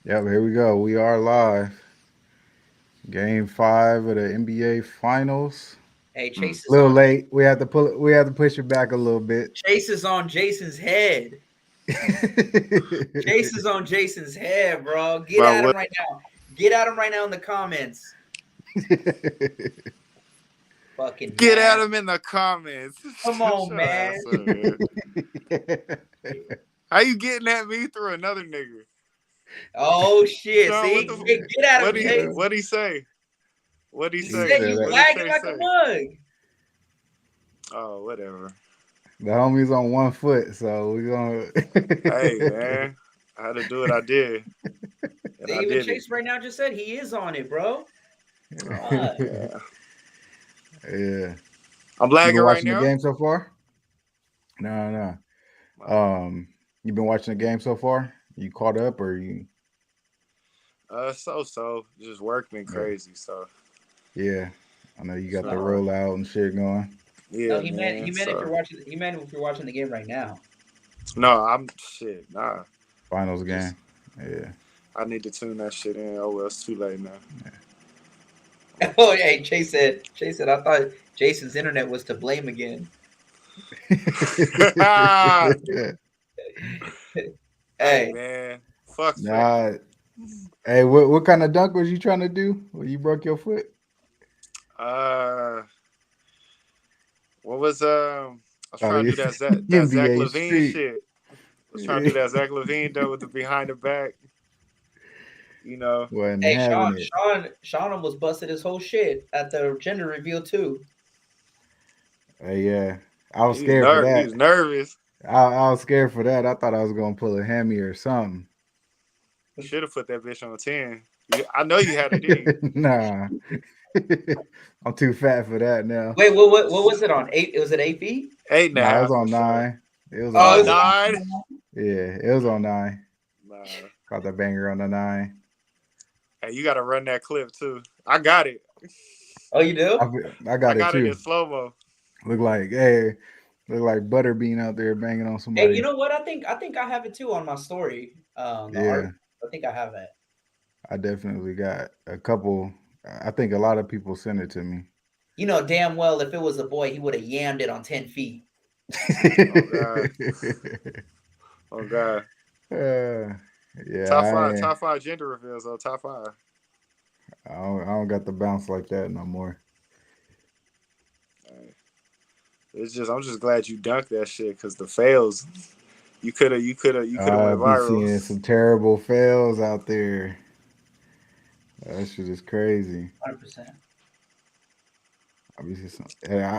Yep, here we go. We are live. Game 5 of the NBA Finals. Hey, Hmm. A little late. We had to pull it. We had to push it back a little bit. Chase is on Jason's head. Chase is on Jason's head, bro. Get Bro, at him what? right now. Get at him right now in the comments. Fucking Get at man. him in the comments. Come Shut on, your man. ass up, man. How you getting at me through another nigga? Oh shit. Sean, what See? the? Hey, get at him, What he? Chase. What he say? What he He He say? said said you that What did lagging Chase like a say? mug. Oh, whatever. the homie's on 1 foot, so we gonna. Hey, man, I had to do what I did, and See, I even did it. Chase right now just said he is on it, bro. Oh What? yeah, Yeah. I'm You been lagging right watching the now. game so far? No, no. Uh, You been watching the game so far? You caught up or you? so just work been Yeah. crazy. So, Yeah. I know you got the No, so rollout and shit going. no, yeah, he man. meant if So you're watching he meant if you're watching the game right now. no, I'm shit. Nah, Finals just game. Yeah. I need to tune that shit in. Oh well, it's too late now. Oh hey, Chase said I thought Jason's internet was to blame again. Hey Hey, man, fuck fake. Nah. Hey, what kind of dunk was you trying to do when you broke your foot? Uh, what was I was Oh, trying to yeah. do that Zach NBA Levine Street. shit. I was trying to do that Zach Levine though with the behind the back. You know, Wasn't hey, having it. Sean almost busted his whole shit at the gender reveal too. Hey, yeah. I was scared for he that. was nervous. I was scared for that. I thought I was gonna pull a hammy or something. Should have put that bitch on 10. I know you had it in you. Nah. I'm too fat for that now. Wait, what was it on? Eight? It was at 8 feet. Eight and a Nah, it was half for on sure. 9. It was on Oh, is it 9. Nine. Yeah, it was on 9. Nah. Caught that banger on the 9. Hey, you got to run that clip too. I got it. Oh, you I, do? I I got it got it in too. slow mo. Look like, hey, look like Butterbean out there banging on Hey, you somebody. know what? I think I have it too on my story. The art. Yeah, I think I have it. I definitely got a couple. I think a lot of people sent it to me. You know damn well if it was a boy, he would have yammed it on 10 feet. Oh god. Oh god. uh, yeah, Top five gender reveals though. Top five. I don't got the bounce like that no more. Hey, it's just I'm just glad you dunked that shit because the fails you could have went I've been viral. seeing some terrible fails out there. That shit is crazy. 100%. I be seeing some,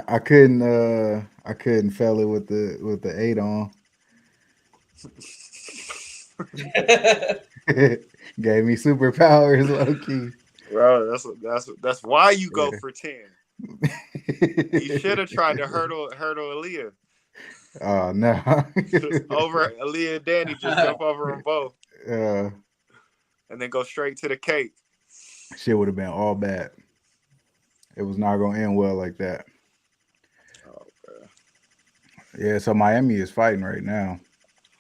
I couldn't fail it with the 8 on. Gave me superpowers, low key. Bro, that's why you go Yeah. for 10. You should have tried to hurdle Aaliyah. Oh no. Over Aaliyah and Danny, just jump over them both uh, and then go straight to the cake. Shit would have been all bad. It was not gonna end well like that. Oh, bro. Yeah, so Miami is fighting right now.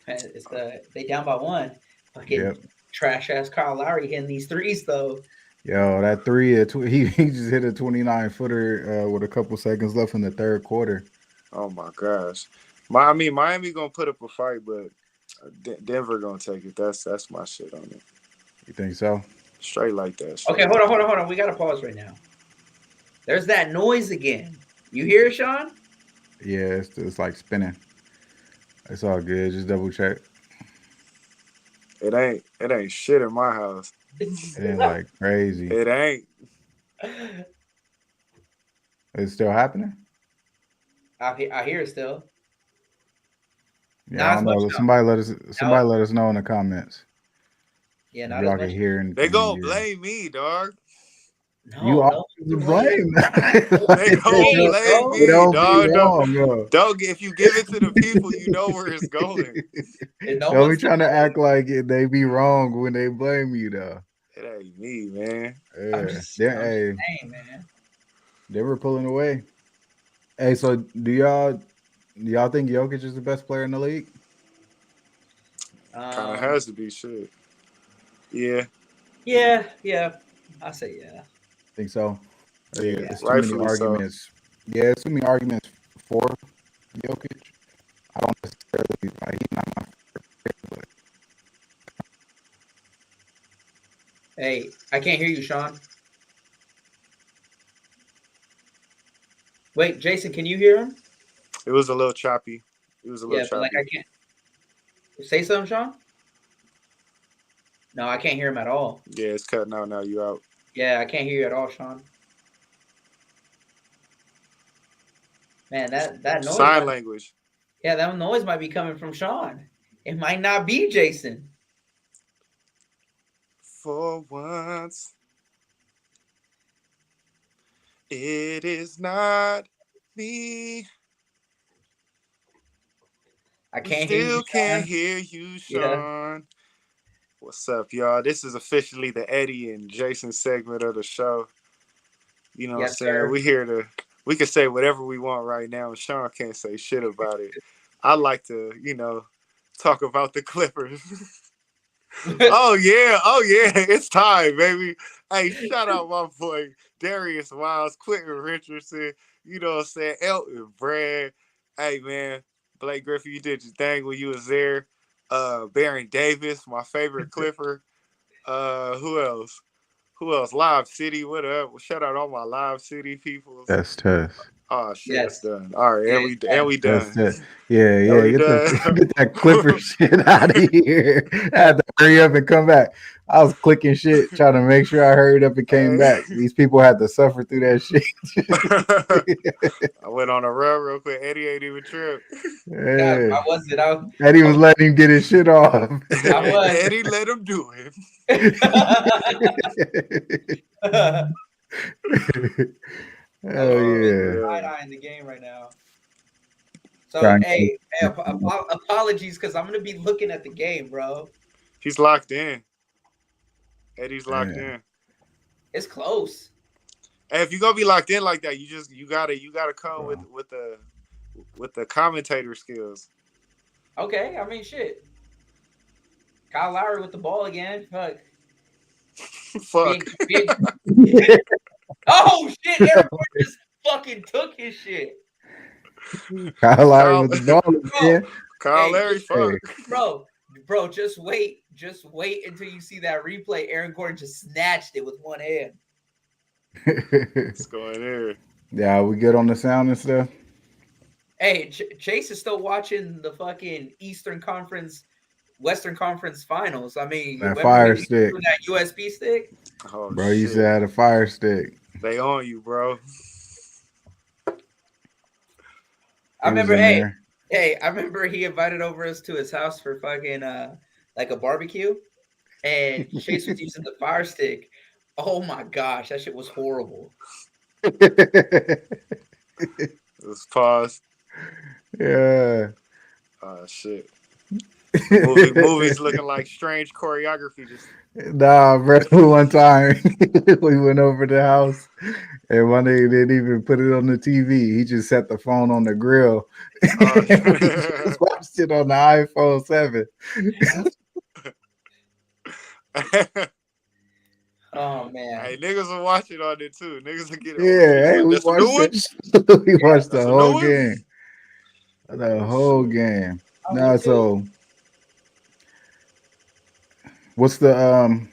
It's they down by one. Fucking Yep. trash ass Kyle Lowry hitting these threes though. Yo, that three, he just hit a 29 footer with a couple seconds left in the third quarter. Oh my gosh. Miami gonna put up a fight, but Denver gonna take it. That's my shit on it. You think so? Straight like that. Okay, Straight like that. hold on. We gotta pause right now. There's that noise again. You hear it, Sean? Yeah, it's like spinning. It's all good. Just double check. It ain't shit in my house. It ain't like crazy. It ain't. It's still happening. I hear it still. Yeah, I Not as don't much know. now. Now, Somebody let us know in the comments yeah, if not as y'all can much. hear They anything. gonna Yeah. blame me, dog. You No, always no to blame. blame. No They gonna blame, blame bro. It me, don't be dog. wrong, yo. Don't if you give it to the people, you know where it's going. And no Don't be one's to trying to blame. act like they be wrong when they blame you, though. It ain't me, man. Yeah, I'm just hey, saying, man. they were pulling away. Hey, so do y'all think Jokic is the best player in the league? Kind of Um, has to be shit. Yeah, Yeah. I say yeah. Think so? yeah, It's too many rightfully so. arguments. Yeah, it's too many arguments for Jokic. I don't necessarily like he's not my favorite, Hey, I can't hear you, Sean. Wait, Jason, can you hear him? It was a little choppy. It was a little Yeah, but like choppy. I can't say something, Sean. No, I can't hear him at all. Yeah, it's cutting out now. You out. Yeah, I can't hear you at all, Sean. Man, that noise. Sign language. Yeah, that noise might be coming from Sean. It might not be Jason. For once, it is not me. I We can't hear you, still can't Sean. hear you, Yeah. Sean. What's up, y'all? This is officially the Eddie and Jason segment of the show. You know what I'm Yes, saying? sir. We can say whatever we want right now, and Sean can't say shit about it. I like to, talk about the Clippers. Oh yeah, it's time, baby. Hey, shout out my boy Darius Wiles, Quentin Richardson, you know what I'm saying, Elton Brand. Hey man, Blake Griffin, you did your thing when you was there. Baron Davis, my favorite Clipper. Who else? Live City, what up? Well, shout out all my Live City peoples. Test. Oh shit, Yes. it's done. All right, Yeah, and we done. Test. Yeah. we Get done. get that Clipper shit out of here. I had to hurry up and come back. I was clicking shit, trying to make sure I hurried up and came back. These people had to suffer through that shit. I went on a run real quick. Eddie ain't even tripped. God, Yeah. I wasn't. Eddie was letting him get his shit off. I was. Eddie let him do it. Hell yeah. Side-eyeing the game right now. So, Trying to hey, apologies because I'm going to be looking at the game, bro. He's locked in. Eddie's locked Yeah. in. It's close. Hey, if you're gonna be locked in like that, you gotta come with the commentator skills. Okay, I mean, shit. Kyle Lowry with the ball again. Fuck. Fuck. Oh shit! Aaron Gordon just fucking took his shit. Kyle Lowry with the ball again. Kyle Hey, Larry, fuck. Bro, just wait until you see that replay. Aaron Gordon just snatched it with one hand. What's going here? Yeah, we good on the sound and stuff. Hey, Chase is still watching the fucking Western Conference Finals. I mean, That fire stick, that USB stick. Oh, bro. You used to have a fire stick. They on you, bro. I remember. Hey, I remember he invited over us to his house for fucking like a barbecue, and Chase was using the fire stick. Oh my gosh, that shit was horrible. Let's pause. Yeah. Oh shit. Movies looking like strange choreography. Nah, bro. One time we went over to the house, and one day didn't even put it on the TV. He just set the phone on the grill. We just watched it on the iPhone 7. Oh man. Hey, niggas will watch it on it too. Niggas will get it. Yeah, hey, we watched it. We watched the whole game. The whole game. No, so what's the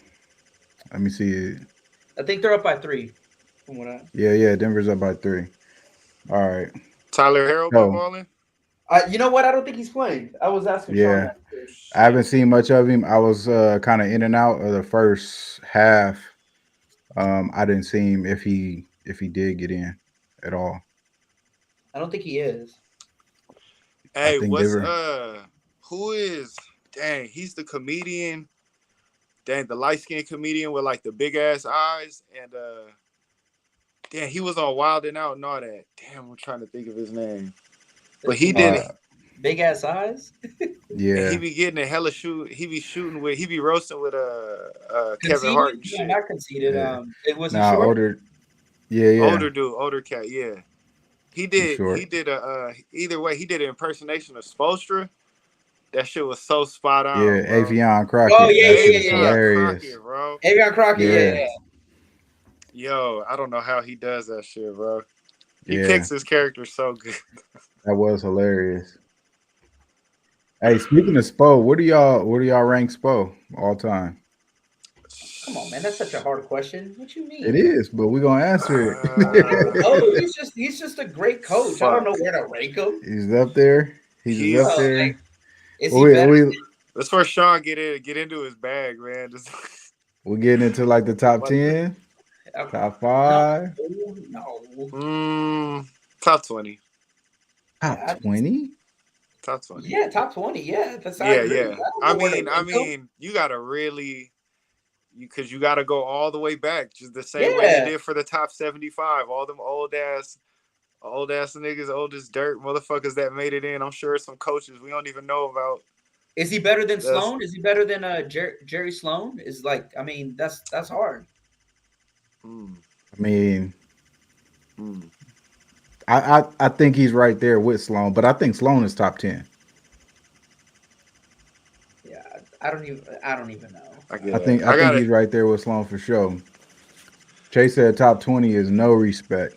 let me see. I think they're up by 3. From what Yeah, Denver's up by 3. All right. Tyler Herro been balling? You know what? I don't think he's playing. I was asking Sean that. I haven't seen much of him. I was kind of in and out of the first half. I didn't see him if he did get in at all. I don't think he is. Hey, who is he's the comedian. Dang, the light-skinned comedian with like the big ass eyes, and he was on Wild 'N Out and all that. Damn, I'm trying to think of his name. But he did big ass eyes. Yeah, he be getting a hella shoot. He be roasting with Kevin Hart and shit. Not conceited. Yeah. It was short. Older. Yeah. Older dude, older cat. Yeah, he did. He did either way. He did an impersonation of Spoelstra, That shit was so spot on. Yeah, bro. Avion Crockett. Oh, yeah, that shit is yeah. hilarious. Crockett, bro. Avion Crockett, Yeah. yeah. Yo, I don't know how he does that shit, bro. He Yeah. picks his character so good. That was hilarious. Hey, speaking of Spo, what do y'all rank Spo all time? Come on, man. That's such a hard question. What you mean? It is, but we're gonna answer it. Oh, he's just a great coach. I don't know where to rank him. He's up there. He's up there. Like, is he better? Let's where Sean get into his bag, man. Just we're getting into like the top 10, top 5. No. Top 20. Top 20? Top 20. Yeah, top 20. Yeah. Yeah. I mean, you gotta really because you gotta go all the way back, just the same way they did for the top 75. All them old ass niggas, old as dirt motherfuckers that made it in. I'm sure some coaches we don't even know about. Is he better than Sloan? Is he better than Jerry Sloan? Is like, I mean, that's hard. I mean, I think he's right there with Sloan, but I think Sloan is top 10. Yeah, I don't even know. I think he's right there with Sloan for sure. Chase said top 20 is no respect.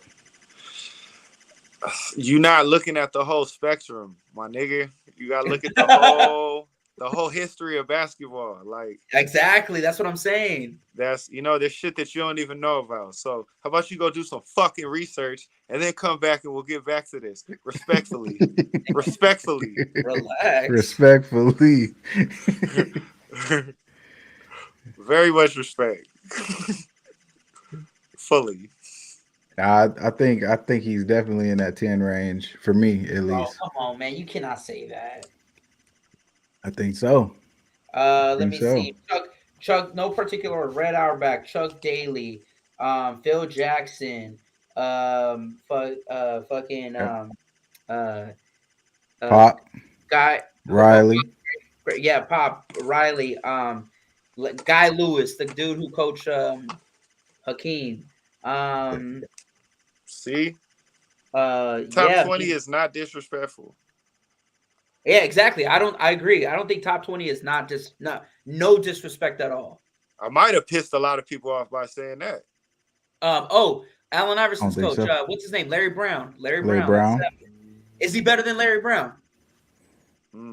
You're not looking at the whole spectrum, my nigga. You gotta look at the whole history of basketball. Like exactly, that's what I'm saying. That's there's shit that you don't even know about. So how about you go do some fucking research and then come back and we'll get back to this respectfully. Respectfully. Relax. Respectfully. Very much respect. Fully. I think he's definitely in that 10 range for me at least. Oh, come on, man. You cannot say that. I think so. Let me see. Chuck, no particular order. Red Auerbach, Chuck Daly, Phil Jackson, Pop Guy Riley. Yeah, Pop Riley, Guy Lewis, the dude who coached Hakeem. See? Top 20 is not disrespectful. Yeah, exactly. I agree. I don't think top 20 is no disrespect at all. I might have pissed a lot of people off by saying that. Allen Iverson's coach. So. What's his name? Larry Brown. Larry Brown. Is he better than Larry Brown?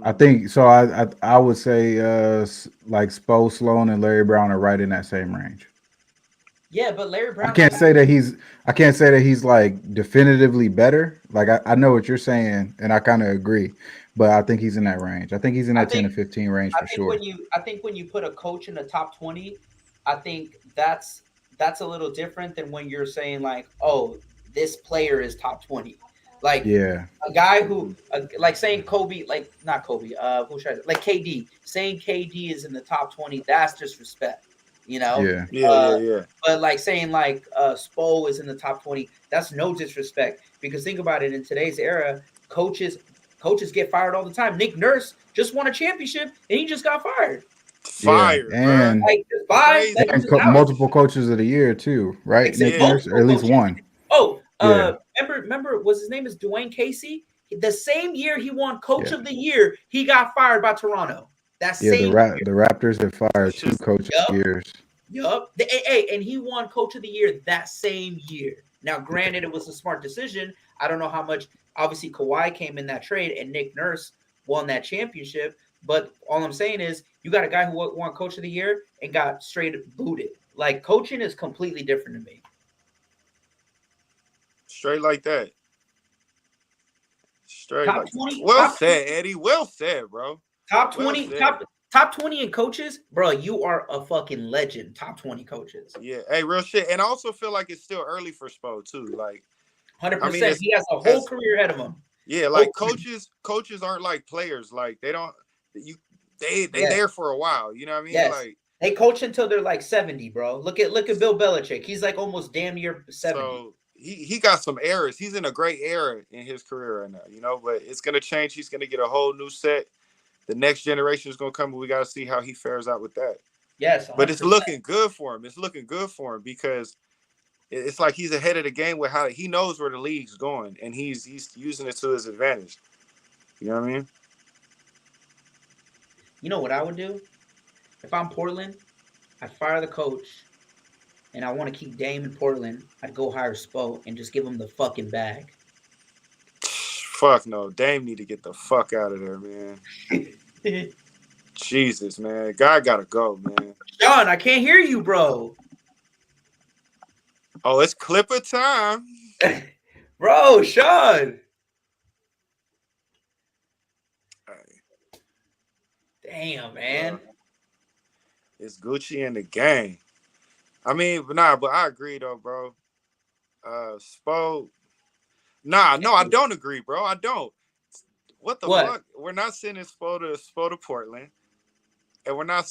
I think so. I would say like Spo, Sloan, and Larry Brown are right in that same range. Yeah, but Larry Brown. I can't say that he's like definitively better. Like I know what you're saying, and I kind of agree. But I think he's in that range. I think he's in that 10 to 15 range for sure. I think when you put a coach in the top 20, I think that's a little different than when you're saying like, oh, this player is top 20. Like a guy who like saying Kobe, like not Kobe, who should I say? Like KD, saying KD is in the top 20, that's disrespect. Yeah. But like saying like Spo is in the top 20, that's no disrespect. Because think about it, in today's era, coaches get fired all the time. Nick Nurse just won a championship and he just got fired. And multiple coaches of the year too, right? Exactly. Nick Nurse, or at least one. Remember, was his name is Dwayne Casey? The same year he won Coach of the Year, he got fired by Toronto. That same year. The Raptors have fired 2 coach of years. Yup. And he won Coach of the Year that same year. Now, granted, it was a smart decision. I don't know how much. Obviously, Kawhi came in that trade, and Nick Nurse won that championship. But all I'm saying is, you got a guy who won Coach of the Year and got straight booted. Like, coaching is completely different to me. Straight like that. Straight top like 20. Well said, Eddie. Well said, bro. Top 20. Top 20 in coaches, bro. You are a fucking legend. Top 20 coaches. Yeah. Hey, real shit. And I also feel like it's still early for Spo too. Like 100%. He has a whole career ahead of him. Yeah, like coaches aren't like players. Like they there for a while. You know what I mean? Yes. Like they coach until they're like 70, bro. Look at Bill Belichick. He's like almost damn near 70. So he got some errors. He's in a great era in his career right now, but it's gonna change. He's gonna get a whole new set. The next generation is gonna come, and we gotta see how he fares out with that. Yes, 100%. But it's looking good for him. It's looking good for him because it's like he's ahead of the game with how he knows where the league's going, and he's using it to his advantage. You know what I mean? You know what I would do? If I'm Portland, I'd fire the coach, and I want to keep Dame in Portland. I'd go hire Spo and just give him the fucking bag. Fuck no. Dame need to get the fuck out of there, man. Jesus, man. Guy gotta go, man. Sean, I can't hear you, bro. Oh, it's Clipper time. Bro, Sean. Damn, man. It's Gucci in the game. I mean, but I agree though, bro. Spo. Nah, no, I don't agree, bro. I don't. What the fuck? We're not sending Spo to Portland. And we're not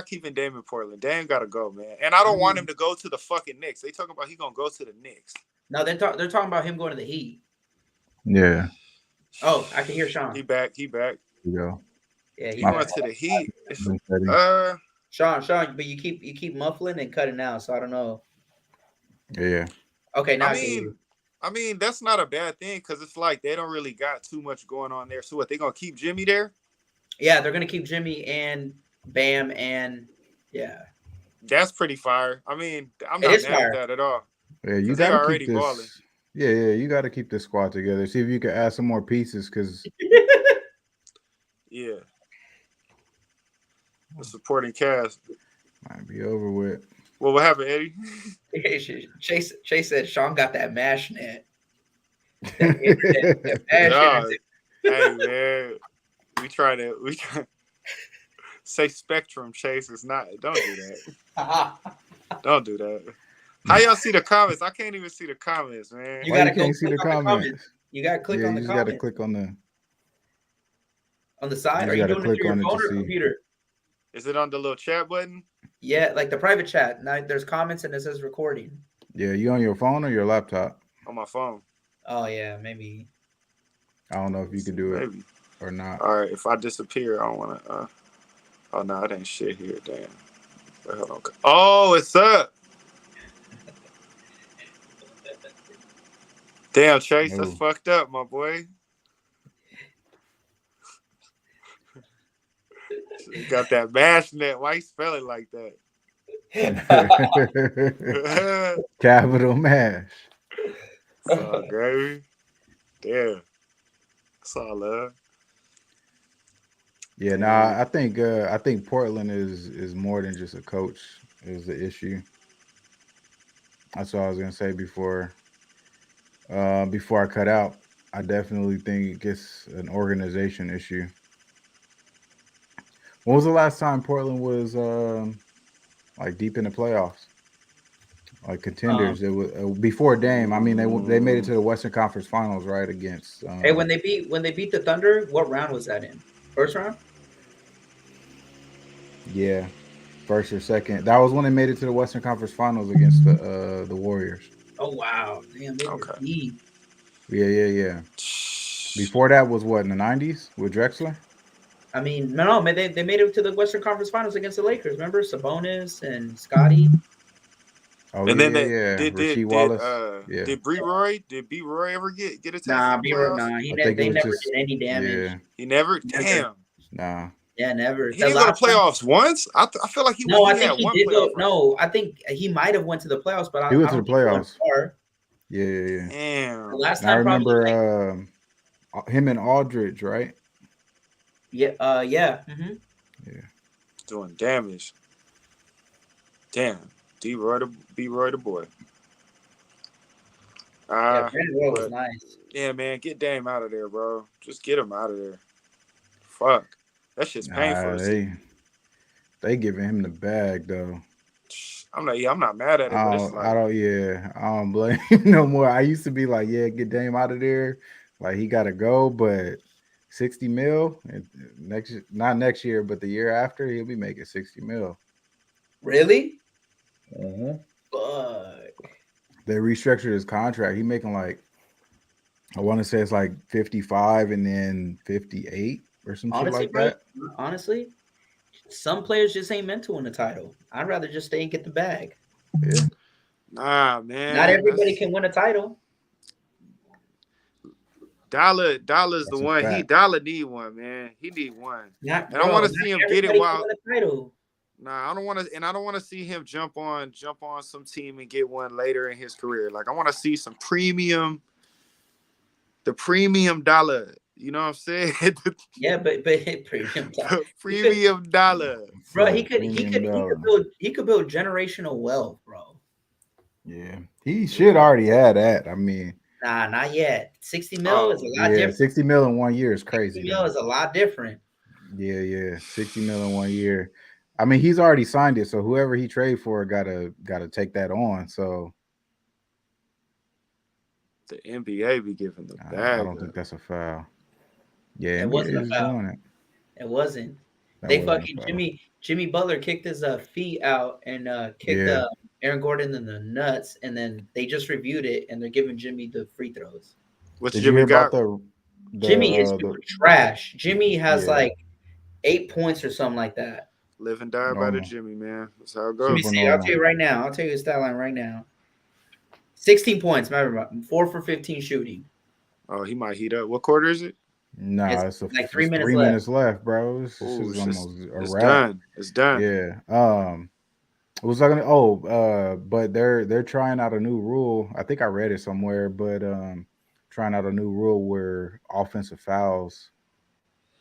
keeping Dame in Portland. Dame gotta go, man. And I don't want him to go to the fucking Knicks. They talking about he gonna go to the Knicks. No, they're talking about him going to the Heat. Yeah. Oh, I can hear Sean. He back. There you go. Yeah, he went to the Heat. Sean, but you keep muffling and cutting out, so I don't know. Yeah. Okay, now I mean that's not a bad thing because it's like they don't really got too much going on there. So what, they gonna keep Jimmy there? Yeah, they're gonna keep Jimmy and Bam and yeah. That's pretty fire. I mean, I'm not mad at that at all. Yeah, you gotta keep this. Balling. Yeah, you gotta keep this squad together. See if you can add some more pieces, because yeah, the supporting cast might be over with. Well, what happened, Eddie? Chase said Sean got that mash net. Hey man, we try say Spectrum, Chase. It's not. Don't do that. Don't do that. How y'all see the comments? I can't even see the comments, man. You gotta see the comments. You gotta click on the comments. You gotta click on the side. Are you doing it through your phone or computer? Is it on the little chat button? Yeah, like the private chat. Now there's comments and it says recording. Yeah, you on your phone or your laptop? On my phone. Oh yeah, maybe. I don't know if you can do it or not. All right, if I disappear, I don't want to. Oh no, it ain't shit here. Damn. Hold on. Oh, it's up. Damn, Chase, that's fucked up, my boy. You got that mash net. Why you spell it like that? Capital Mash. Oh, gravy. Damn. That's all love. Yeah, I think Portland is more than just a coach is the issue. That's what I was gonna say before I cut out. I definitely think it's an organization issue. When was the last time Portland was like deep in the playoffs, like contenders? It was before Dame. I mean, they made it to the Western Conference Finals, right? Against hey, when they beat the Thunder, what round was that in? First round? Yeah, first or second. That was when they made it to the Western Conference Finals against the Warriors. Oh wow, damn, they were deep. Yeah. Before that was what, in the 90s with Drexler? I mean, no, they made it to the Western Conference Finals against the Lakers. Remember Sabonis and Scotty? Oh, and then Rasheed Wallace. Did B. Roy ever get a taste? Nah, B. Roy, they never did any damage. Yeah. He never. Damn. Nah. Yeah, never. He didn't go to playoffs once. I feel like he. No, I think he did go. No, I think he might have went to the playoffs, but he went to the playoffs. Yeah. Damn. The last time I remember him and Aldridge, right? Yeah. Yeah. Mm-hmm. Yeah. Doing damage. Damn. B. Roy the boy. Yeah, Brandon Roy was nice. Yeah, man, get Dame out of there, bro. Just get him out of there. Fuck. That shit's painful. They giving him the bag though. I'm not mad at it. I don't blame him no more. I used to be like, yeah, get Dame out of there. Like he gotta go, but 60 mil and not next year, but the year after, he'll be making 60 mil. Really? Uh-huh. Fuck. They restructured his contract. He making like, I want to say it's like 55 and then 58 or some shit like that. Honestly, some players just ain't meant to win the title. I'd rather just stay and get the bag. Yeah. Nah, man. Not everybody can win a title. Dollar's That's the a one. fact. Dollar need one, man. He need one. Not, And I bro, want to not see him get it everybody can while. win a title. Nah, I don't want to, and I don't want to see him jump on some team and get one later in his career. Like I want to see some premium, the premium dollar. You know what I'm saying? Yeah, but premium dollar. The premium dollar. Bro, For he the could premium dollar. he could build generational wealth, bro. Yeah, he should already have that. I mean, Nah, not yet. 60 mil Oh, is a lot yeah, different. 60 mil in 1 year is 60 crazy. mil is a lot different. Yeah, 60 mil in 1 year. I mean, he's already signed it, so whoever he trade for gotta take that on. So the NBA be giving the I bag. don't think that's a foul. Yeah, It NBA wasn't a is foul. doing it. It wasn't. That They wasn't a fucking foul. Jimmy Butler kicked his feet out and kicked Yeah. Aaron Gordon in the nuts, and then they just reviewed it and they're giving Jimmy the free throws. What's Did you Jimmy hear got? about Jimmy is trash. Jimmy has Yeah. like 8 points or something like that. Live and die by the Normal. Jimmy, man. That's how it Let me goes. Super see. I'll normal. tell you right now. I'll tell you his stat line right now. 16 points. Remember, 4 for 15 shooting. Oh, he might heat up. What quarter is it? Nah, It's it's like 3 it's minutes 3 left. minutes left, bro. This Ooh, is it's just- almost a It's wrap. done. It's done. Yeah. Was I gonna? But they're trying out a new rule. I think I read it somewhere, but trying out a new rule where offensive fouls,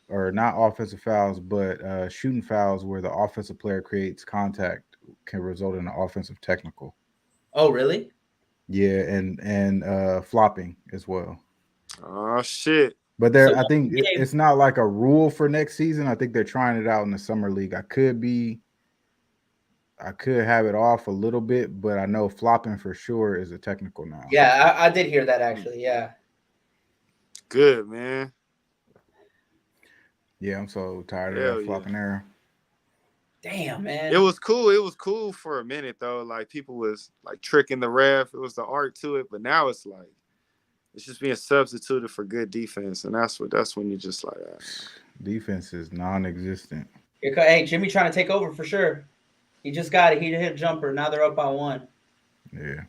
or not offensive fouls, but shooting fouls where the offensive player creates contact can result in an offensive technical. Oh, really? Yeah, and flopping as well. Oh shit. But So I think game- it's not like a rule for next season. I think they're trying it out in the summer league. I could have it off a little bit, but I know flopping for sure is a technical now. Yeah, I did hear that actually. Yeah. Good, man. Yeah, I'm so tired of Hell that yeah. flopping error. Damn, man. It was cool. It was cool for a minute though. Like people was like tricking the ref. It was the art to it, but now it's like it's just being substituted for good defense, and that's when you just like Defense is non-existent. Hey, Jimmy trying to take over for sure. He just got it. He hit a jumper. Now they're up by 1. Yeah,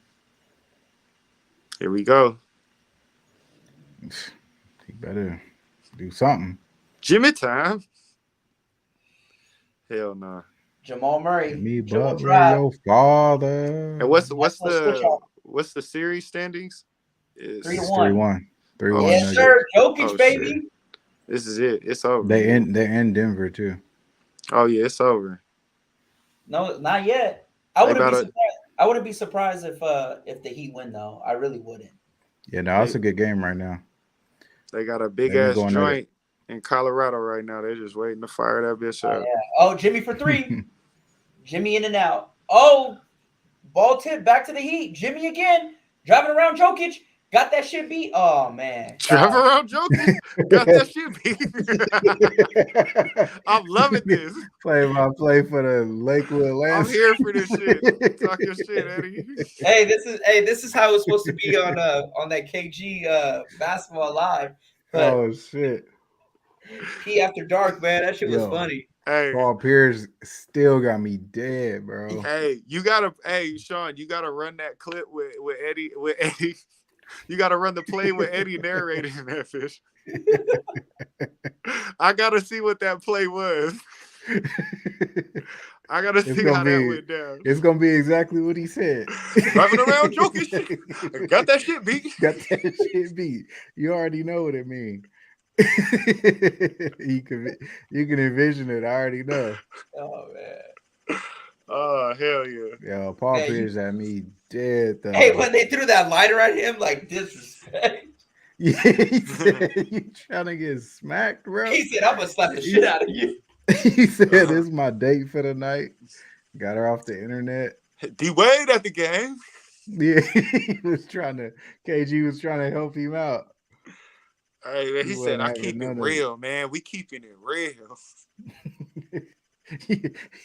here we go. he better do something. Jimmy time. Hell no. Nah. Jamal Murray. Me Triple Butler, drive. your father. And what's Let's switch off. the series standings? It's 3-1. 3-1. Yes, Nuggets. sir. Jokic, Oh, baby. shit. This is it. It's over. They're in Denver too. Oh yeah, it's over. No, not yet. They I wouldn't be gotta- surprised. I wouldn't be surprised if the Heat win though. I really wouldn't. Yeah, no, it's a good game right now. They got a big They're ass going at joint in Colorado right now. They're just waiting to fire that bitch up. Yeah. Oh, Jimmy for 3. Jimmy in and out. Oh, ball tip back to the Heat. Jimmy again. Driving around Jokic. Got that shit beat. Oh, man. Drive around joking. Got that shit beat. I'm loving this. Play by play for the Lakewood I'm Lance. here for this shit. Talk your shit, Eddie. Hey, this is how it's supposed to be on that KG Basketball Live. But Oh shit! P After Dark, man, that shit was Yo. funny. Hey, Paul Pierce still got me dead, bro. hey, Sean, you gotta run that clip with Eddie. With Eddie, you gotta run the play with Eddie narrating that fish. I gotta see what that play was. I gotta see how that went down. It's gonna be exactly what he said. Driving around joking shit. Got that shit beat. Got that shit beat. You already know what it means. you can envision it. I already know. Oh man. Oh hell yeah. Yo, Paul Hey, Pierce had me dead though. Hey, when they threw that lighter at him, like disrespect. Yeah, he said, you trying to get smacked, bro? He said, "I'm gonna slap the shit out of you." He said, "This is my date for the night." Got her off the internet. D Wade at the game. Yeah, KG was trying to help him out. Hey man, he said, wasn't "I having keep none it of it." real, man. We keeping it real."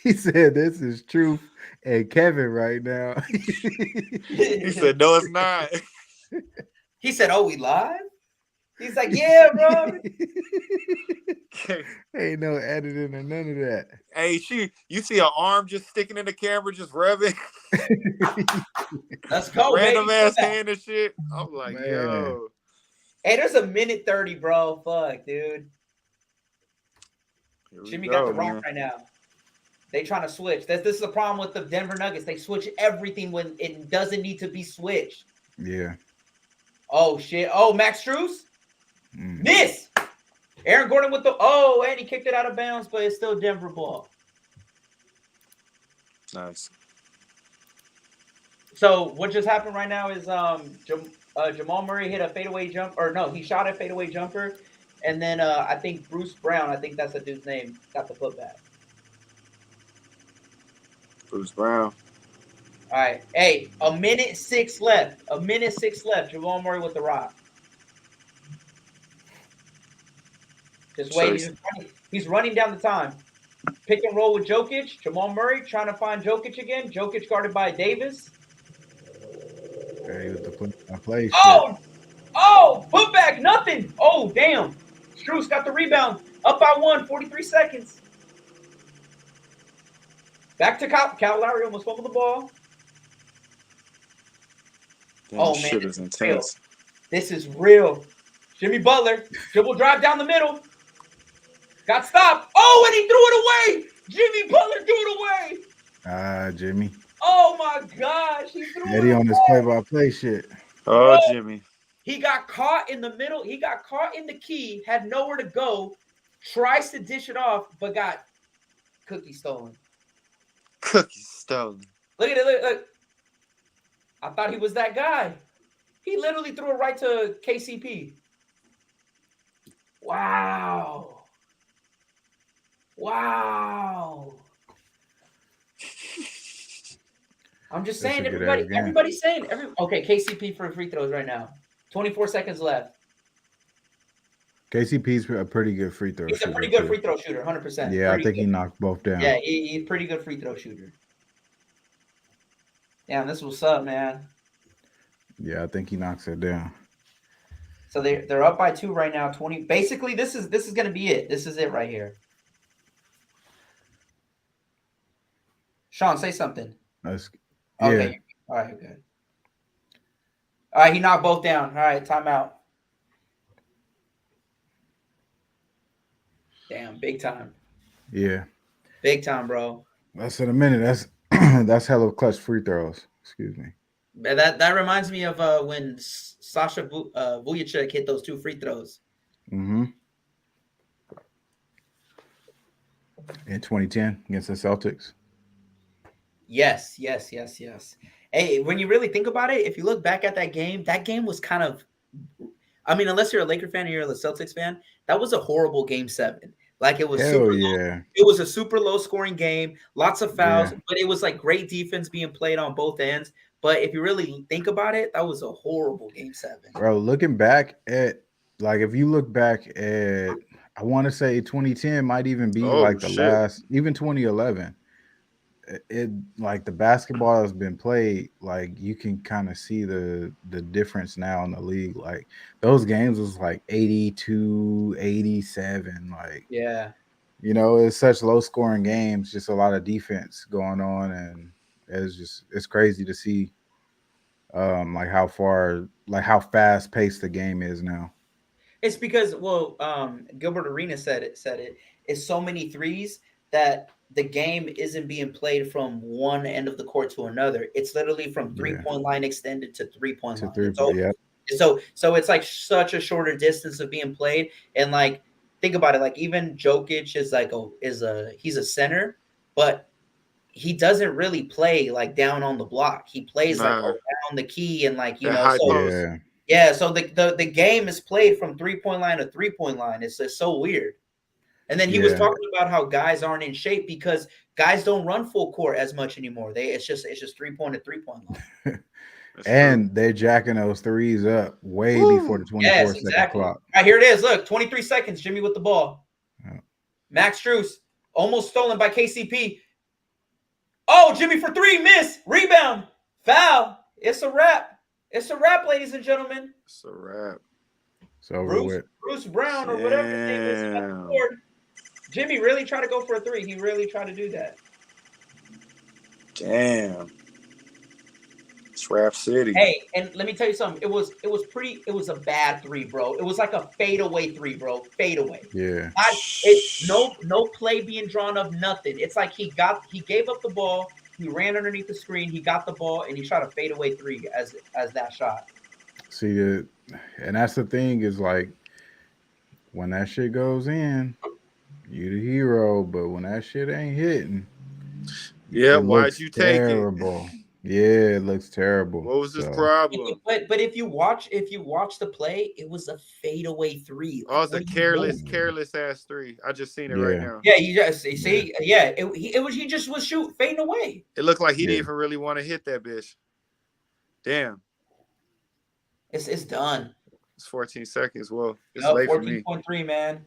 He said, "This is truth and Kevin right now." He said, "No, it's not." He said, "Oh, we live?" He's like, "Yeah, bro." Ain't no editing or none of that. Hey, you see an arm just sticking in the camera, just rubbing, Let's go, random baby. ass hand and shit. I'm like, Man. yo. Hey, there's a minute 30, bro. Fuck, dude. Jimmy got the rock right now. They trying to switch. This is the problem with the Denver Nuggets. They switch everything when it doesn't need to be switched. Yeah. Oh, shit. Oh, Max Strus? Miss! Aaron Gordon with the... Oh, and he kicked it out of bounds, but it's still Denver ball. Nice. So what just happened right now is Jamal Murray hit a fadeaway jump. Or no, he shot a fadeaway jumper. And then I think Bruce Brown, I think that's the dude's name, got the putback. Bruce Brown. All right. Hey, a minute 6 left. A minute 6 left. Jamal Murray with the rock. Just wait. He's running down the time. Pick and roll with Jokic. Jamal Murray trying to find Jokic again. Jokic guarded by Davis. Hey, with the play. Oh, put back, nothing. Oh, damn. Strus got the rebound. Up by 1, 43 seconds. Back to Kyle Lowry, almost fumbled the ball. Damn, oh, man. Shit is intense. This is real. Jimmy Butler, dribble drive down the middle. Got stopped. Oh, and he threw it away. Jimmy Butler threw it away. Jimmy. Oh, my gosh. He threw Eddie it on this play-by-play shit. Oh, Jimmy. He got caught in the middle. He got caught in the key, had nowhere to go, tries to dish it off, but got cookie stolen. Cookie stolen. Look at it. Look. I thought he was that guy. He literally threw it right to KCP. Wow. I'm just saying, everybody's saying, okay, KCP for free throws right now. 24 seconds left. KCP's a pretty good free throw shooter. He's a pretty good free throw shooter, 100%. Yeah, I think he knocked both down. Yeah, he's a pretty good free throw shooter. Damn, this what's up, man. Yeah, I think he knocks it down. So they're up by 2 right now. 20. Basically, this is gonna be it. This is it right here. Sean, say something. Okay. All right, good. All right, he knocked both down. All right, timeout. Damn, big time. Yeah. Big time, bro. That's in a minute. That's hella clutch free throws. Excuse me. That reminds me of when Sasha Vujacic hit those 2 free throws. Mm-hmm. In 2010 against the Celtics. Yes. Hey, when you really think about it, if you look back at that game was kind of, I mean, unless you're a Laker fan or you're a Celtics fan, that was a horrible game 7. Like it was low. It was a super low scoring game, lots of fouls, but it was like great defense being played on both ends. But if you really think about it, that was a horrible game 7. Bro, looking back at, like, if you look back at, I want to say 2010 might even be last, even 2011. It like the basketball has been played, like you can kind of see the difference now in the league. Like those games was like 82, 87. Like, yeah, it's such low scoring games, just a lot of defense going on, and it's crazy to see like how fast paced the game is now. It's because Gilbert Arenas said it. It's so many threes that the game isn't being played from one end of the court to another. It's literally from 3-point line extended to 3-point line. So it's like such a shorter distance of being played. And like, think about it. Like even Jokic is he's a center, but he doesn't really play like down on the block. He plays like around the key and like, so the game is played from 3-point line to 3-point line. It's just so weird. And then he was talking about how guys aren't in shape because guys don't run full court as much anymore. It's just 3-point to 3-point line. And they're jacking those threes up way before the 24-second clock. All right, here it is. Look, 23 seconds. Jimmy with the ball. Yeah. Max Strus almost stolen by KCP. Oh, Jimmy for 3, miss, rebound, foul. It's a wrap. It's a wrap, ladies and gentlemen. It's a wrap. It's over with. Bruce Brown or whatever his name is got the board. Jimmy really tried to go for a 3. He really tried to do that. Damn. Trap City. Hey, and let me tell you something. It was a bad three, bro. It was like a fadeaway three, bro. Fadeaway. Yeah. No play being drawn up, nothing. It's like he gave up the ball, he ran underneath the screen, he got the ball, and he shot a fadeaway three as that shot. See it, and that's the thing is like when that shit goes in, you the hero, but when that shit ain't hitting, yeah, why'd you take terrible. Yeah, it looks terrible. What was his problem? But if you watch the play, it was a fadeaway three. Oh, it's a careless ass three. I just seen it right now. Yeah, you just see, he just was fading away. It looked like he didn't even really want to hit that bitch. Damn. It's done. It's 14 seconds. Well, it's late for me. 14.3, man.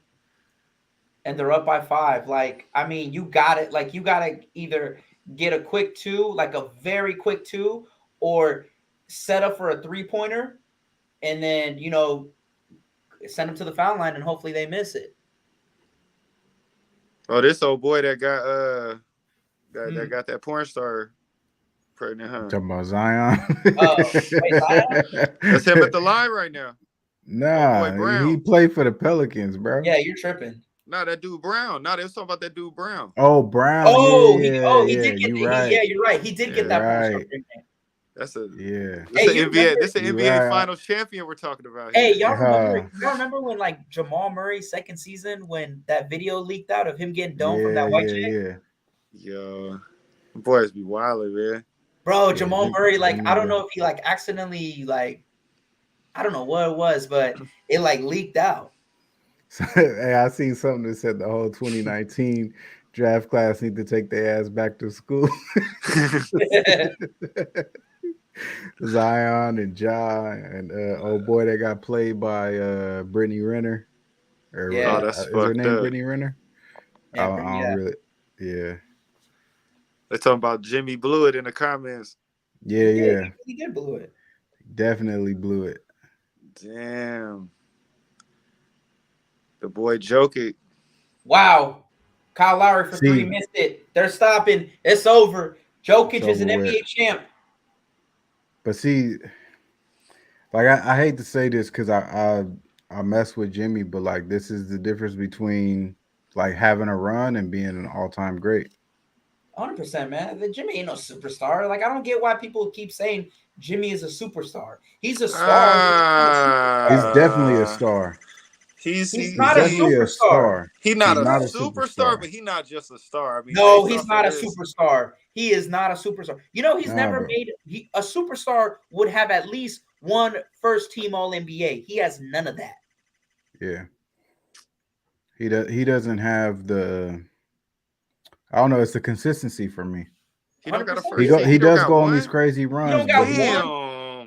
And they're up by 5. Like, I mean, you got it. Like, you got to either get a quick 2, like a very quick 2, or set up for a 3-pointer and then, send them to the foul line and hopefully they miss it. Oh, this old boy that got that got that porn star pregnant, huh? Talking about Zion. Zion? That's him at the line right now. Nah, he played for the Pelicans, bro. Yeah, you're tripping. No, that dude Brown. No, they was talking about that dude Brown. Oh, Brown. Oh, he did get. Right. Yeah, you're right. He did get that. Right. That's a This an NBA Finals champion we're talking about. Hey, y'all remember when like Jamal Murray's second season when that video leaked out of him getting domed from that white chick? Yeah. Yo, boys be wilding, man. Bro, Jamal Murray, like I don't know if he like accidentally like I don't know what it was, but it like leaked out. Hey, I seen something that said the whole 2019 draft class need to take their ass back to school. Zion and Ja and old boy that got played by Brittany Renner. That's is fucked her name up. Brittany Renner? I don't really. Yeah. They're talking about Jimmy blew it in the comments. Yeah. He did blew it. Definitely blew it. Damn. The boy Jokic. Wow. Kyle Lowry for 3 missed it. They're stopping. It's over. Jokic is an NBA champ. But see, like I hate to say this because I mess with Jimmy, but like this is the difference between like having a run and being an all-time great. 100%, man. The Jimmy ain't no superstar. Like I don't get why people keep saying Jimmy is a superstar. He's a star. He's definitely a star. He's not a superstar. He's not a superstar, but he's not just a star. I mean, no, he's not a superstar. He is not a superstar. He's never made a superstar would have at least one first team All NBA. He has none of that. Yeah. He doesn't have the I don't know, it's the consistency for me. He don't got a first. He does go on these crazy runs.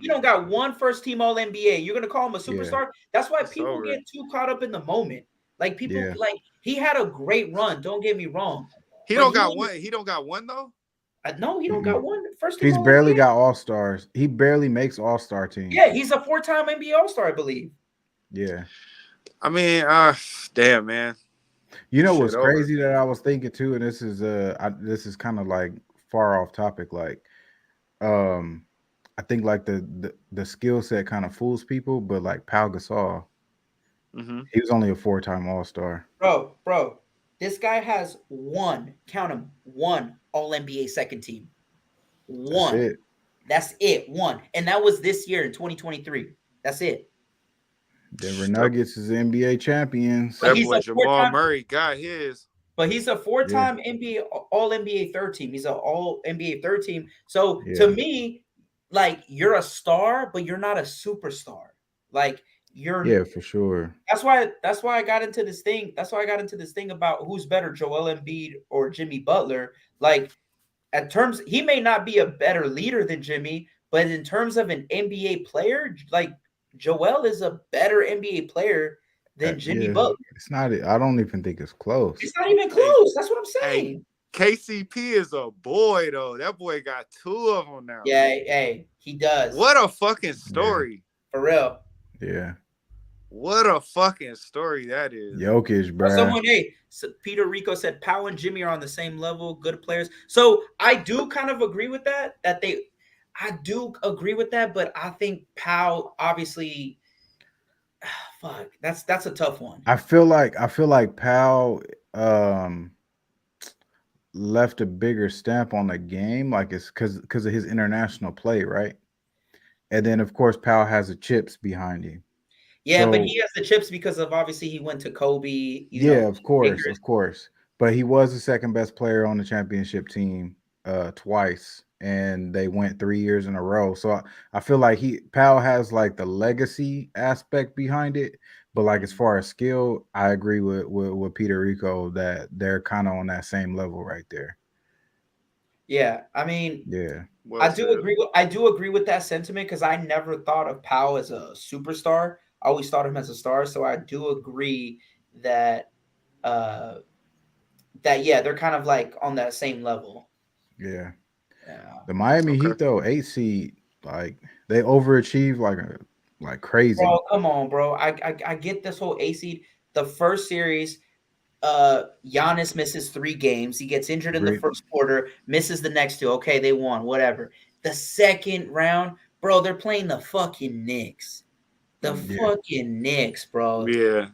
You don't got one first team All NBA. You're gonna call him a superstar. That's why people get too caught up in the moment. Like people like he had a great run. Don't get me wrong. He don't got one. He don't got one though. No, he don't got one first team. He's barely got all-stars. He barely makes all-star teams. Yeah, he's a 4-time NBA All-Star, I believe. Yeah. I mean, damn, man. You know what's crazy that I was thinking too, and this is kind of like far off topic. Like, I think like the skill set kind of fools people, but like Pau Gasol, he was only a 4-time All-Star. Bro, this guy has one All NBA second team. One. That's it. One, and that was this year in 2023. That's it. Denver Nuggets is NBA champions. That boy Jamal Murray got his. But he's a 4-time NBA All NBA third team. He's an All NBA third team. So to me, like you're a star, but you're not a superstar. Like you're for sure. That's why I got into this thing. That's why I got into this thing about who's better, Joel Embiid or Jimmy Butler. Like at terms, he may not be a better leader than Jimmy, but in terms of an NBA player, like Joel is a better NBA player than Jimmy Butler. It's not. I don't even think it's close. It's not even close. That's what I'm saying. KCP is a boy though. That boy got 2 of them now. Yeah, hey, he does. What a fucking story. For real. Yeah. What a fucking story that is. Jokic, bro. Peter Rico said Pau and Jimmy are on the same level, good players. So I do kind of agree with that they I do agree with that, but I think Powell obviously, fuck, that's a tough one. I feel like Powell left a bigger stamp on the game, like it's because of his international play, right? And then of course Powell has the chips behind him. Yeah, but he has the chips because of obviously he went to Kobe. Yeah, of course. But he was the second best player on the championship team twice, and they went 3 years in a row. So I feel like Powell has like the legacy aspect behind it, but like as far as skill, I agree with Peter Rico that they're kind of on that same level right there. Yeah, I mean, yeah, I do agree with that sentiment because I never thought of Powell as a superstar. I always thought of him as a star. So I do agree that yeah, they're kind of like on that same level. Yeah. Yeah. The Miami Heat though, 8 seed, like they overachieved like crazy. Bro, come on, bro. I get this whole A seed. The first series, Giannis misses 3 games. He gets injured in the first quarter, misses the next 2. Okay, they won, whatever. The second round, bro, they're playing the fucking Knicks. The fucking Knicks, bro. Yeah.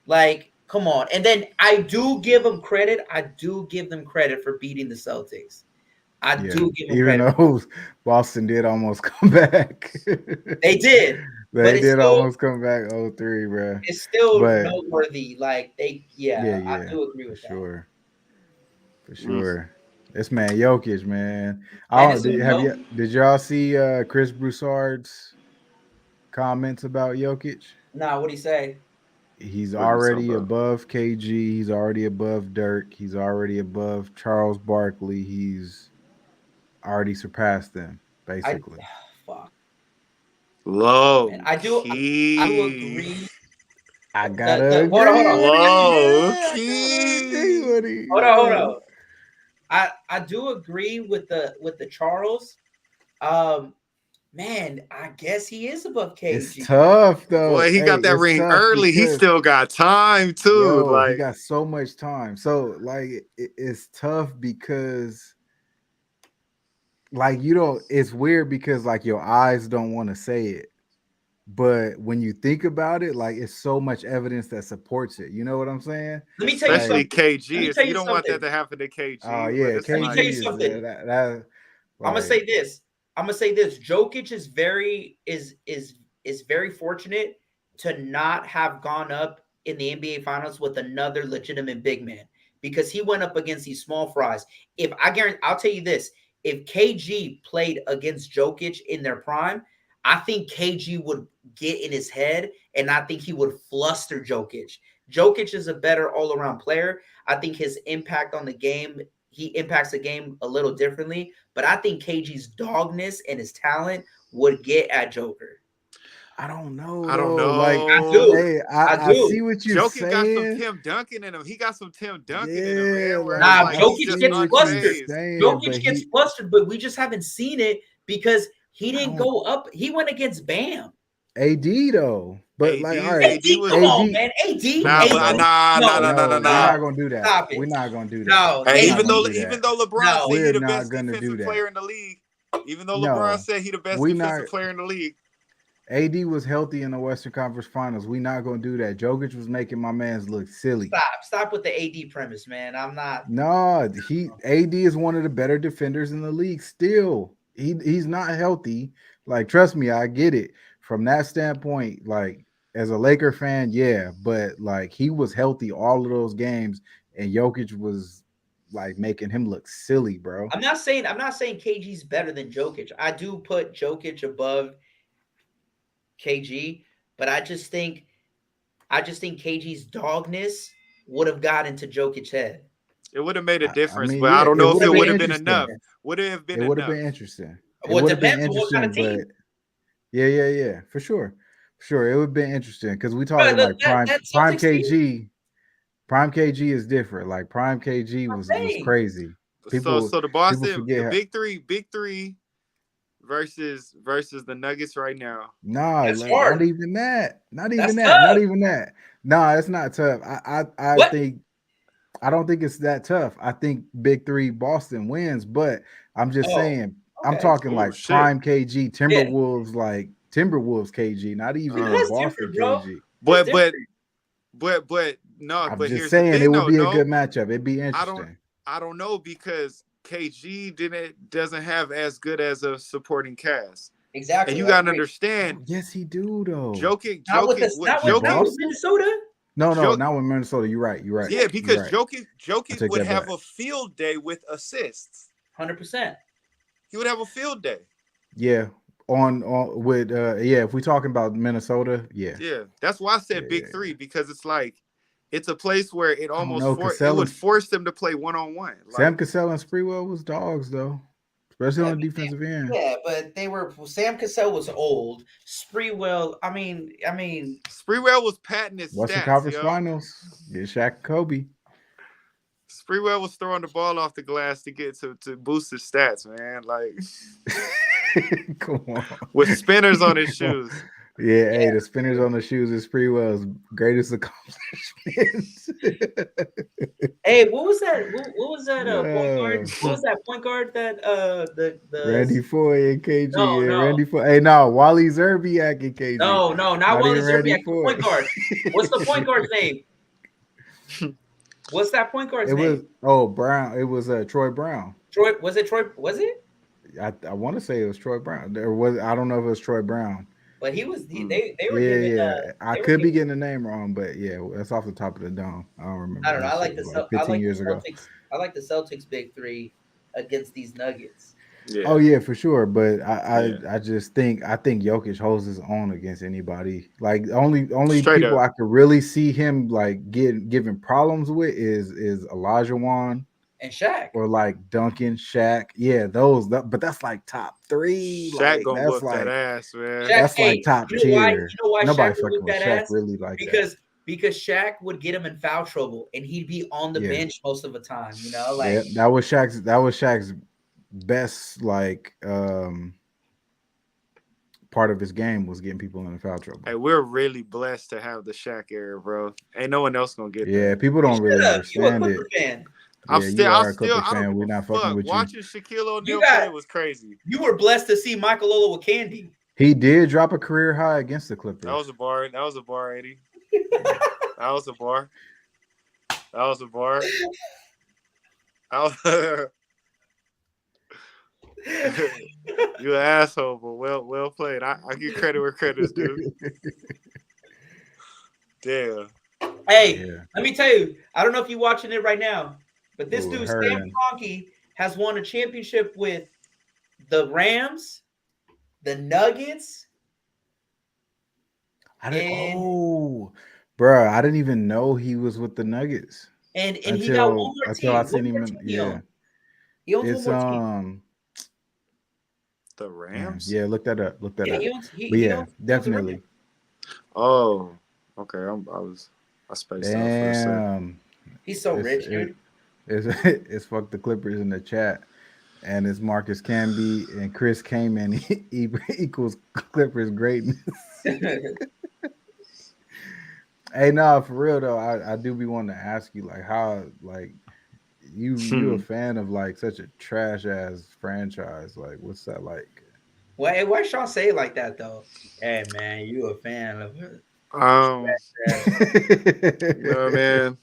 Like, come on. And then I do give them credit. I do give them credit for beating the Celtics. I do give them even credit. though Boston did almost come back. They did. They did almost come back 0-3, bro. It's still noteworthy. Like I do agree with that. For sure. This man Jokic, man. Did y'all see Chris Broussard's comments about Jokic? Nah, what'd he say? He's already above KG. He's already above Dirk. He's already above Charles Barkley. He's already surpassed them, basically. Fuck. Low. And I do agree. I gotta hold on. Hold on. I do agree with the Charles. Man, I guess he is above KG. It's tough though. Boy, he got that ring early. He still got time too. He got so much time. So like it's tough because like it's weird because like your eyes don't want to say it. But when you think about it, like it's so much evidence that supports it. You know what I'm saying? Let me tell you Especially something. KG. You don't want that to happen to KG. Oh yeah, KG. Let me tell you something. I'm gonna say this. Jokic is very fortunate to not have gone up in the NBA Finals with another legitimate big man because he went up against these small fries. I'll tell you this: if KG played against Jokic in their prime, I think KG would get in his head, and I think he would fluster Jokic. Jokic is a better all-around player. I think his impact on the game, he impacts the game a little differently, but I think KG's dogness and his talent would get at Joker. I don't know. Like I do. Hey, I see what you're saying. Jokic got some Tim Duncan in him. He got some Tim Duncan in him. Jokic gets flustered. Jokic gets flustered, but we just haven't seen it because he didn't go up. He went against Bam. AD though, but AD, like, all right, AD, come on, man, AD. Nah. We're not gonna do that. Stop it. We're not gonna do that. No, hey, even though LeBron said he's the best defensive player in the league, even though LeBron said he's the best defensive player in the league. AD was healthy in the Western Conference Finals. We're not gonna do that. Jokic was making my man's look silly. Stop with the AD premise, man. I'm not. No, AD is one of the better defenders in the league. Still, he's not healthy. Like, trust me, I get it. From that standpoint, like as a Laker fan, yeah, but like he was healthy all of those games, and Jokic was like making him look silly, bro. I'm not saying KG's better than Jokic. I do put Jokic above KG, but I just think KG's dogness would have gotten to Jokic's head. It would have made a difference, but I don't know if it would have been enough. Would it have been enough? It would have been interesting. Well, it depends on what kind of team. Yeah, for sure. It would have been interesting because we talking like prime KG. Prime KG is different. Like prime KG was crazy. So the Boston big three versus the Nuggets right now. Nah, like, not even that. Not even that. Nah, it's not tough. I don't think it's that tough. I think big three Boston wins, but I'm just saying I'm Okay. talking Ooh, like shit. prime KG, Timberwolves, like Timberwolves KG, not even Yeah, the that's Boston different, bro. KG. But That's no. I'm But just here's the saying it thing, would though. be a No, good matchup. It'd be I don't. interesting. I don't know because KG doesn't have as good as a supporting cast, and exactly. you I gotta agree. understand. Yes, he do though. Jokic, Not with Jokic, this. what Not with Jokic, Boston? Minnesota. No, Jokic, not with Minnesota. You're right. You're right. yeah, You're because right. I Jokic take would that have back. a field day with assists. 100%. He would have a field day. Yeah. On with yeah, if we're talking about Minnesota, yeah. Yeah, that's why I said big Yeah. three, because it's like it's a place where it I don't almost know. it would Cassell force them to play 1-on-1. Sam Like, Cassell and Sprewell was dogs though, especially Yeah, on the defensive end. yeah, but they were. Sam Cassell was old. Spreewell. I mean, Sprewell was patting his Western stats, Conference yo. Finals. Get Shaq and Kobe. Sprewell was throwing the ball off the glass to get to boost his stats, man. Like Come on. with spinners on his shoes. Yeah, hey, the spinners on the shoes is Sprewell's greatest accomplishment. hey, what was that? What was that? Point guard. Yeah. What was that point guard that the Randy Foye and KG. no Yeah, no Randy Foye. Hey, no, Wally Zerbiak and KG. no not Not Wally even Randy Zerbiak. The Foye. point guard. What's the point guard's name? What's that point guard's It was name? Brown. It was Troy Brown. Troy. Was it Troy? Was it? I want to say it was Troy Brown. There was I don't know if it was Troy Brown. But he was. They were Yeah, giving. yeah. I They were could be giving, getting the name wrong, but yeah, that's off the top of the dome. I don't remember. I don't know. That I like shit the was like I 15 like the years ago. Celtics. I like the Celtics big three against these Nuggets. Yeah. Oh yeah, for sure. But Yeah. I just think Jokic holds his own against anybody. Like only Straight people up. I could really see him like giving problems with is Olajuwon And Shaq. or like Duncan, Shaq. Yeah, but that's like top three. Shaq Like gonna that's whoop that like ass, man. Shaq, that's hey, like top you know why? tier. You know why Nobody Shaq would fucking whip with that Shaq ass? really like that. Because Shaq would get him in foul trouble and he'd be on the Yeah. bench most of the time. You know, like Yeah, that was Shaq's best like part of his game was getting people in foul trouble. Hey, we're really blessed to have the Shaq era, bro. Ain't no one else gonna get Yeah, that. people don't really you a understand it. Clipper fan. I'm Yeah, still, you I are a Clipper don't fan. give We're a not fucking fuck. with you. Watching Shaquille O'Neal got- play was crazy. You were blessed to see Michael Olowokandi. He did drop a career high against the Clippers. That was a bar. That was a bar, Eddie. That was a bar. That was a bar. You an asshole, but well played. I give credit where credit's due. Damn. Hey, Yeah. let me tell you, I don't know if you're watching it right now, but this Ooh, dude, heard Sam him. Kroenke, has won a championship with the Rams, the Nuggets. I didn't. And- Oh, bro, I didn't even know he was with the Nuggets And he got one more until team. I seen One more him. team Yeah, he owns it's one more team. The Rams? Yeah, look that up. Look that Yeah, up. he owns, he, But he yeah, owns the definitely. Rams. Oh, okay. I spaced out for a second. Damn. He's so It's- rich, dude. It's fuck the Clippers in the chat, and it's Marcus Camby and Chris Kaman equals Clippers greatness. Hey, nah, for real though, I do be wanting to ask you like how like you a fan of like such a trash ass franchise? Like, what's that like? Why Sean say it like that though? Hey man, you a fan of it? You know, man.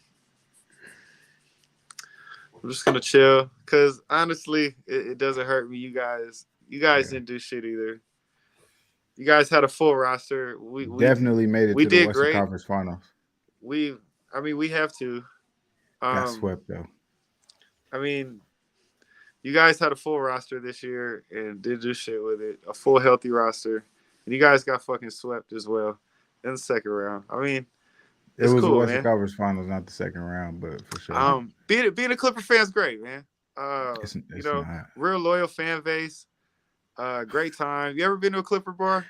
I'm just gonna chill because honestly, it doesn't hurt me. You guys didn't do shit either. You guys had a full roster. We definitely made it we to the did Western great. Conference Finals. We have to. Got swept though. I mean, you guys had a full roster this year and did do shit with it. A full healthy roster, and you guys got fucking swept as well in the second round. I mean, It it's was cool, the Western man. Conference Finals, not the second round, but for sure. Being a Clipper fan's great, man. It's You know, not. real loyal fan base. Great time. You ever been to a Clipper bar?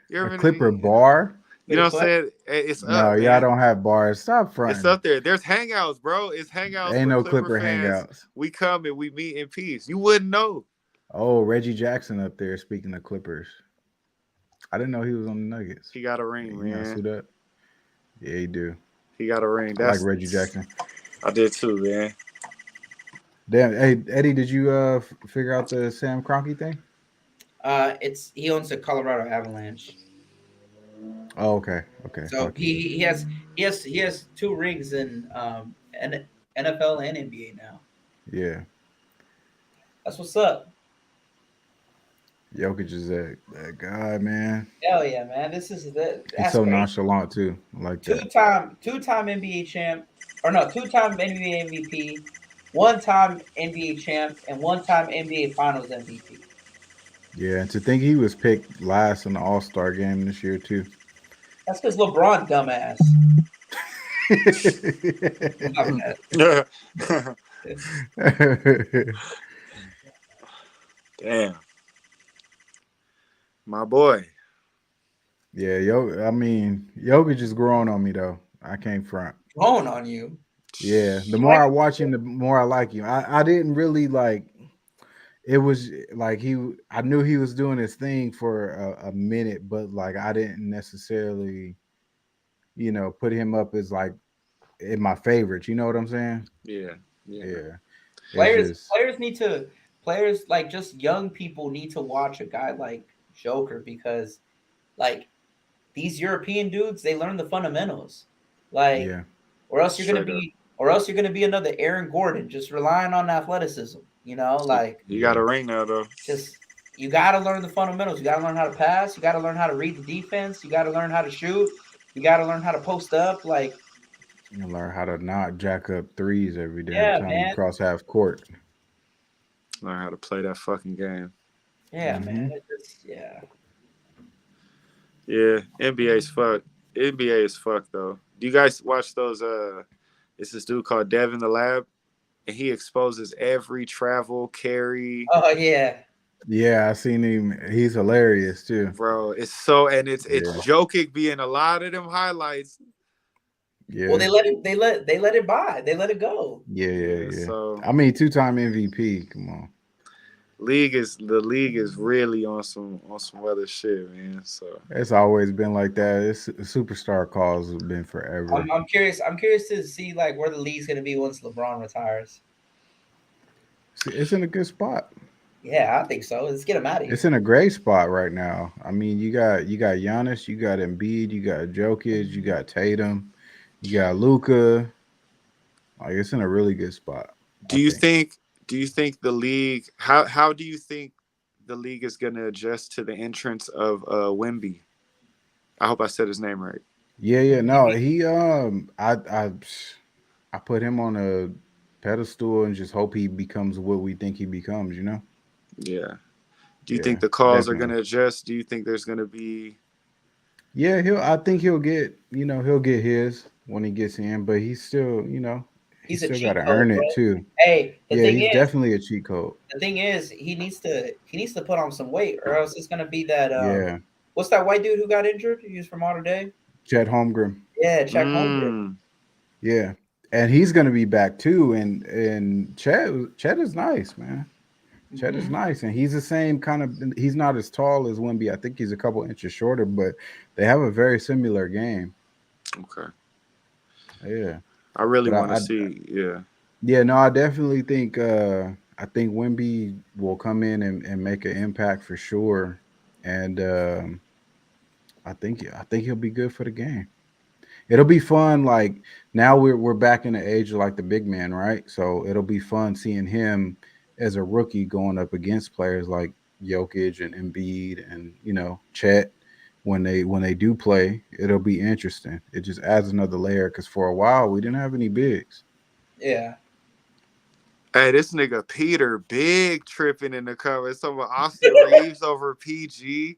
You ever A been Clipper bar? You know what I'm saying? It's No, up, y'all man. don't have bars. Stop fronting. It's up there. There's hangouts, bro. It's hangouts. Ain't for no Clipper fans. hangouts. We come and we meet in peace. You wouldn't know. Oh, Reggie Jackson up there. Speaking of Clippers, I didn't know he was on the Nuggets. He got a ring, You know, man. suit up. Yeah, he do. He got a ring. I like Reggie Jackson. I did too, man. Damn. Hey, Eddie, did you figure out the Sam Kroenke thing? He owns the Colorado Avalanche. Oh, okay. Okay. So Fuck you. he has two rings in NFL and NBA now. Yeah. That's what's up. Jokic is that guy, man. Hell yeah, man. He's That's so crazy. nonchalant too. I like that. Two-time NBA champ, or no, two-time NBA MVP, one-time NBA champ, and one-time NBA Finals MVP. Yeah, and to think he was picked last in the All-Star game this year too. That's because LeBron, dumbass. My bad. Damn. My boy. Yeah, I mean, Jokic is growing on me though. I can't front. Growing on you. Yeah, the more I watch him, the more I like him. I didn't really like. It was like I knew he was doing his thing for a minute, but like I didn't necessarily, put him up as like in my favorites. You know what I'm saying? Yeah. Yeah. Yeah. Players like just young people need to watch a guy like Joker because like these European dudes, they learn the fundamentals. Like Yeah. or else you're gonna be another Aaron Gordon, just relying on athleticism, like you got a ring now though. Just you gotta learn the fundamentals. You gotta learn how to pass, you gotta learn how to read the defense, you gotta learn how to shoot, you gotta learn how to post up, like you learn how to not jack up threes every damn time man. you cross half court. Learn how to play that fucking game. Yeah, man. Yeah, NBA's fuck. NBA is fuck though. Do you guys watch those? It's this dude called Devin the Lab, and he exposes every travel carry. Oh yeah. Yeah, I seen him. He's hilarious too, bro. It's Jokic being a lot of them highlights. Yeah. Well, they let it buy. They let it go. Yeah. So I mean, 2-time MVP. Come on. The league is really on some other shit, man. So it's always been like that. It's superstar calls have been forever. I'm curious to see like where the league's gonna be once LeBron retires. It's in a good spot. Yeah, I think so. Let's get him out of here. It's in a great spot right now. I mean, you got Giannis, you got Embiid, you got Jokic, you got Tatum, you got Luka. Like it's in a really good spot. Do you think the league? How do you think the league is going to adjust to the entrance of Wemby? I hope I said his name right. Yeah. No, he I put him on a pedestal and just hope he becomes what we think he becomes. You know. Yeah. Do you think the calls definitely are going to adjust? Do you think there's going to be? Yeah, I think he'll get his when he gets in, but he's still, he's still got to earn it too. Hey, he's definitely a cheat code. The thing is, he needs to put on some weight, or else it's gonna be that. Yeah. What's that white dude who got injured? He was from Mater Dei. Chet Holmgren. Yeah, Chet Holmgren. Yeah, and he's gonna be back too. And Chet is nice, man. Chet is nice, and he's the same kind of. He's not as tall as Wemby. I think he's a couple inches shorter, but they have a very similar game. Okay. Yeah. I really want to see. Yeah. Yeah. No, I definitely think. I think Wemby will come in and make an impact for sure, and I think he'll be good for the game. It'll be fun. Like now we're back in the age of like the big man, right? So it'll be fun seeing him as a rookie going up against players like Jokic and Embiid and Chet when they do play. It'll be interesting. It just adds another layer because for a while we didn't have any bigs. Yeah. Hey, this nigga Peter big tripping in the comments. Talking about Austin Reeves over PG,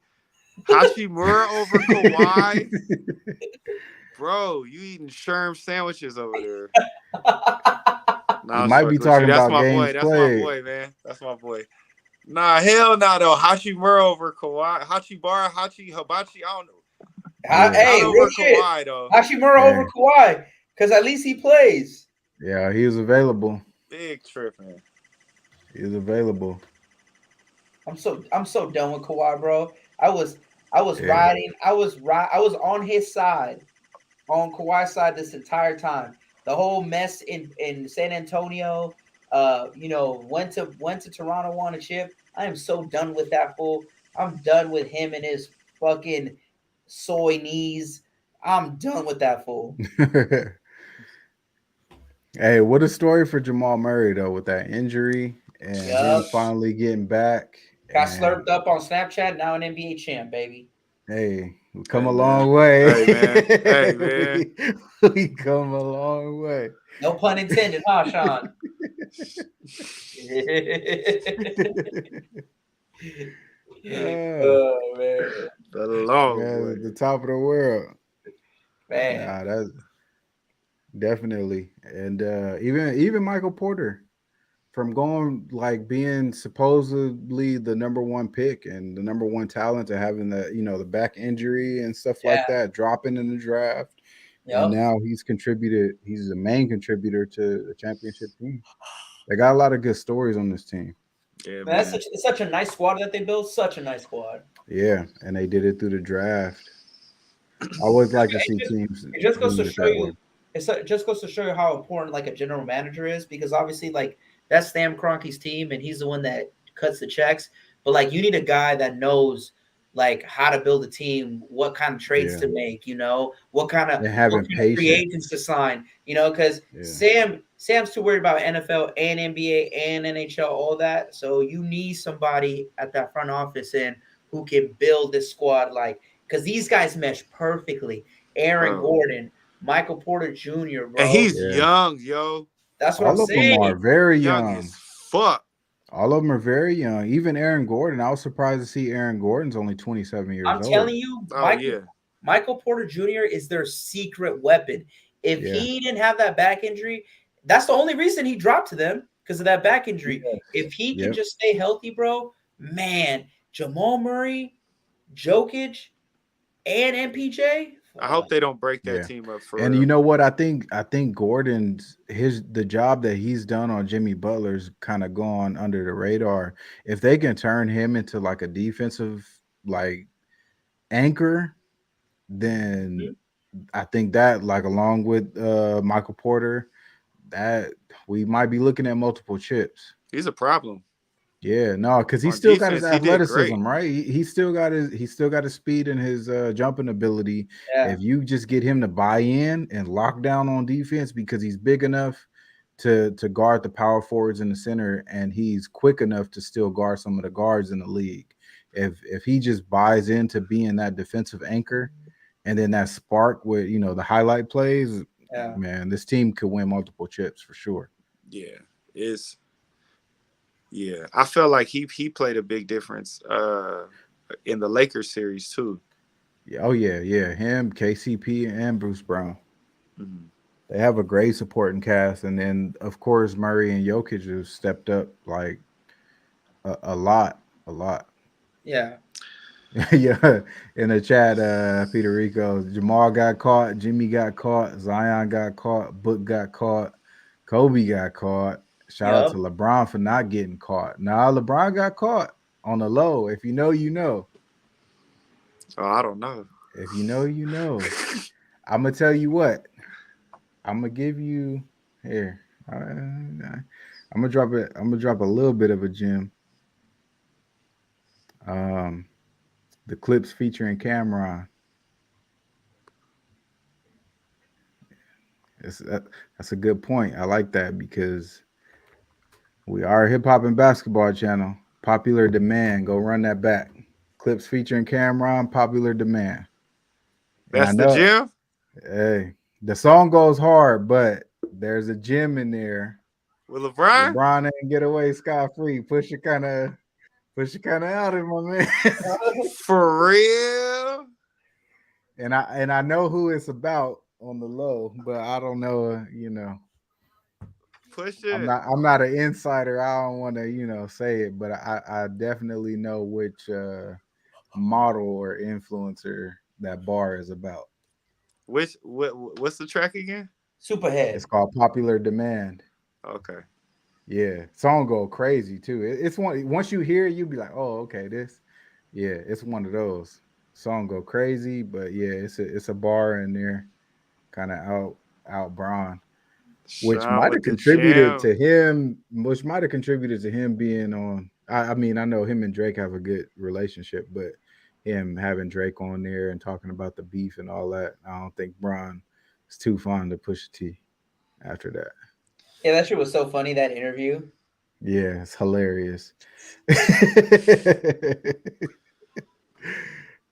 Hachimura over Kawhi. Bro, you eating Sherm sandwiches over there. You might be talking about games That's my boy, man. That's my boy. Nah, hell no, though. Hachimura over Kawhi. Hachibara, Hibachi, I don't know. Hey, over Kawhi, though. Hachimura over Kawhi, because at least he plays. Yeah, he was available. Big tripping. He was available. I'm so done with Kawhi, bro. I was riding. I was on his side, on Kawhi's side this entire time. The whole mess in San Antonio, went to Toronto, won a chip. I am so done with that fool. I'm done with him and his fucking soy knees. I'm done with that fool. Hey, what a story for Jamal Murray though, with that injury and him Yup. finally getting back. Got And slurped up on Snapchat. Now an NBA champ, baby. hey, we come Hey a man. long way. Hey man. Hey man. we come a long way. No pun intended, huh, Sean? Oh, Oh man, The long man, way. at the top of the world. man. Nah, that's definitely. And even Michael Porter, from going like being supposedly the number one pick and the number one talent to having the back injury and stuff like Yeah. that, dropping in the draft. And Yep. now he's contributed, he's the main contributor to the championship team. They got a lot of good stories on this team. Yeah, Man, man. it's such a nice squad that they built. Such a nice squad. Yeah, and they did it through the draft. I always like to It see just, teams it just goes doing to it show that you. way. It just goes to show you how important like a general manager is, because obviously like that's Stan Kroenke's team and he's the one that cuts the checks. But like you need a guy that knows like how to build a team, what kind of trades Yeah, to make, what kind and having of free patience. agents to sign, because Yeah, Sam's too worried about NFL and NBA and NHL, all that. So you need somebody at that front office and who can build this squad, like because these guys mesh perfectly. Aaron Bro. Gordon, Michael Porter Jr., And bro. he's yeah. young, yo. That's what I'm All of them saying. are very Young as young. fuck. All of them are very young. Even Aaron Gordon. I was surprised to see Aaron Gordon's only 27 years I'm old. telling you, Oh yeah. Michael Porter Jr. is their secret weapon. If Yeah. he didn't have that back injury, that's the only reason he dropped to them, because of that back injury. If he can Yep. just stay healthy, bro, man, Jamal Murray, Jokic, and MPJ. I hope they don't break that Yeah. team up for And you real. know what? I think Gordon's the job that he's done on Jimmy Butler's kind of gone under the radar. If they can turn him into like a defensive like anchor, then I think that like along with Michael Porter, that we might be looking at multiple chips. He's a problem. Yeah, no, because he On still got his defense, he did great. athleticism, right? He still got his speed and his jumping ability. Yeah, If you just get him to buy in and lock down on defense, because he's big enough to guard the power forwards in the center, and he's quick enough to still guard some of the guards in the league. If he just buys into being that defensive anchor, and then that spark with the highlight plays, yeah. man, this team could win multiple chips for sure. Yeah. It's yeah. I felt like he played a big difference in the Lakers series too. Yeah, oh yeah. Him, KCP, and Bruce Brown. Mhm. They have a great supporting cast, and then of course Murray and Jokic have stepped up like a lot, a lot. Yeah. Yeah, in the chat, Peter Rico, Jamal got caught, Jimmy got caught, Zion got caught, Book got caught, Kobe got caught. Shout out Yep. to LeBron for not getting caught. Nah, LeBron got caught on the low. If you know, you know. Oh, I don't know. If you know, you know. I'm gonna tell you what. I'm gonna give you here. I'm gonna drop it. I'm gonna drop a little bit of a gem. Um, the clips featuring Cameron. That's a good point. I like that because we are a hip hop and basketball channel. Popular demand. Go run that back. Clips featuring Cameron. Popular demand. And I That's the know, gym? hey, the song goes hard, but there's a gem in there. With LeBron? LeBron ain't get away scot free. Push it kind of out of my man. For real? and I know who it's about on the low, but I don't know. Push I'm it. not an insider. I don't want to say it, but I definitely know which model or influencer that bar is about. What's the track again? Superhead. It's called Popular Demand. Okay. Yeah, song go crazy too. It's one once you hear it, you'll be like, oh, okay, this. Yeah, it's one of those. Song go crazy, but yeah, it's a bar in there, kind of out Braun. which Sean might with have the contributed gym. to him. Which might have contributed to him being on. I mean, I know him and Drake have a good relationship, but him having Drake on there and talking about the beef and all that, I don't think Bron is too fond of Pusha T after that. Yeah, that shit was so funny, that interview. Yeah, it's hilarious.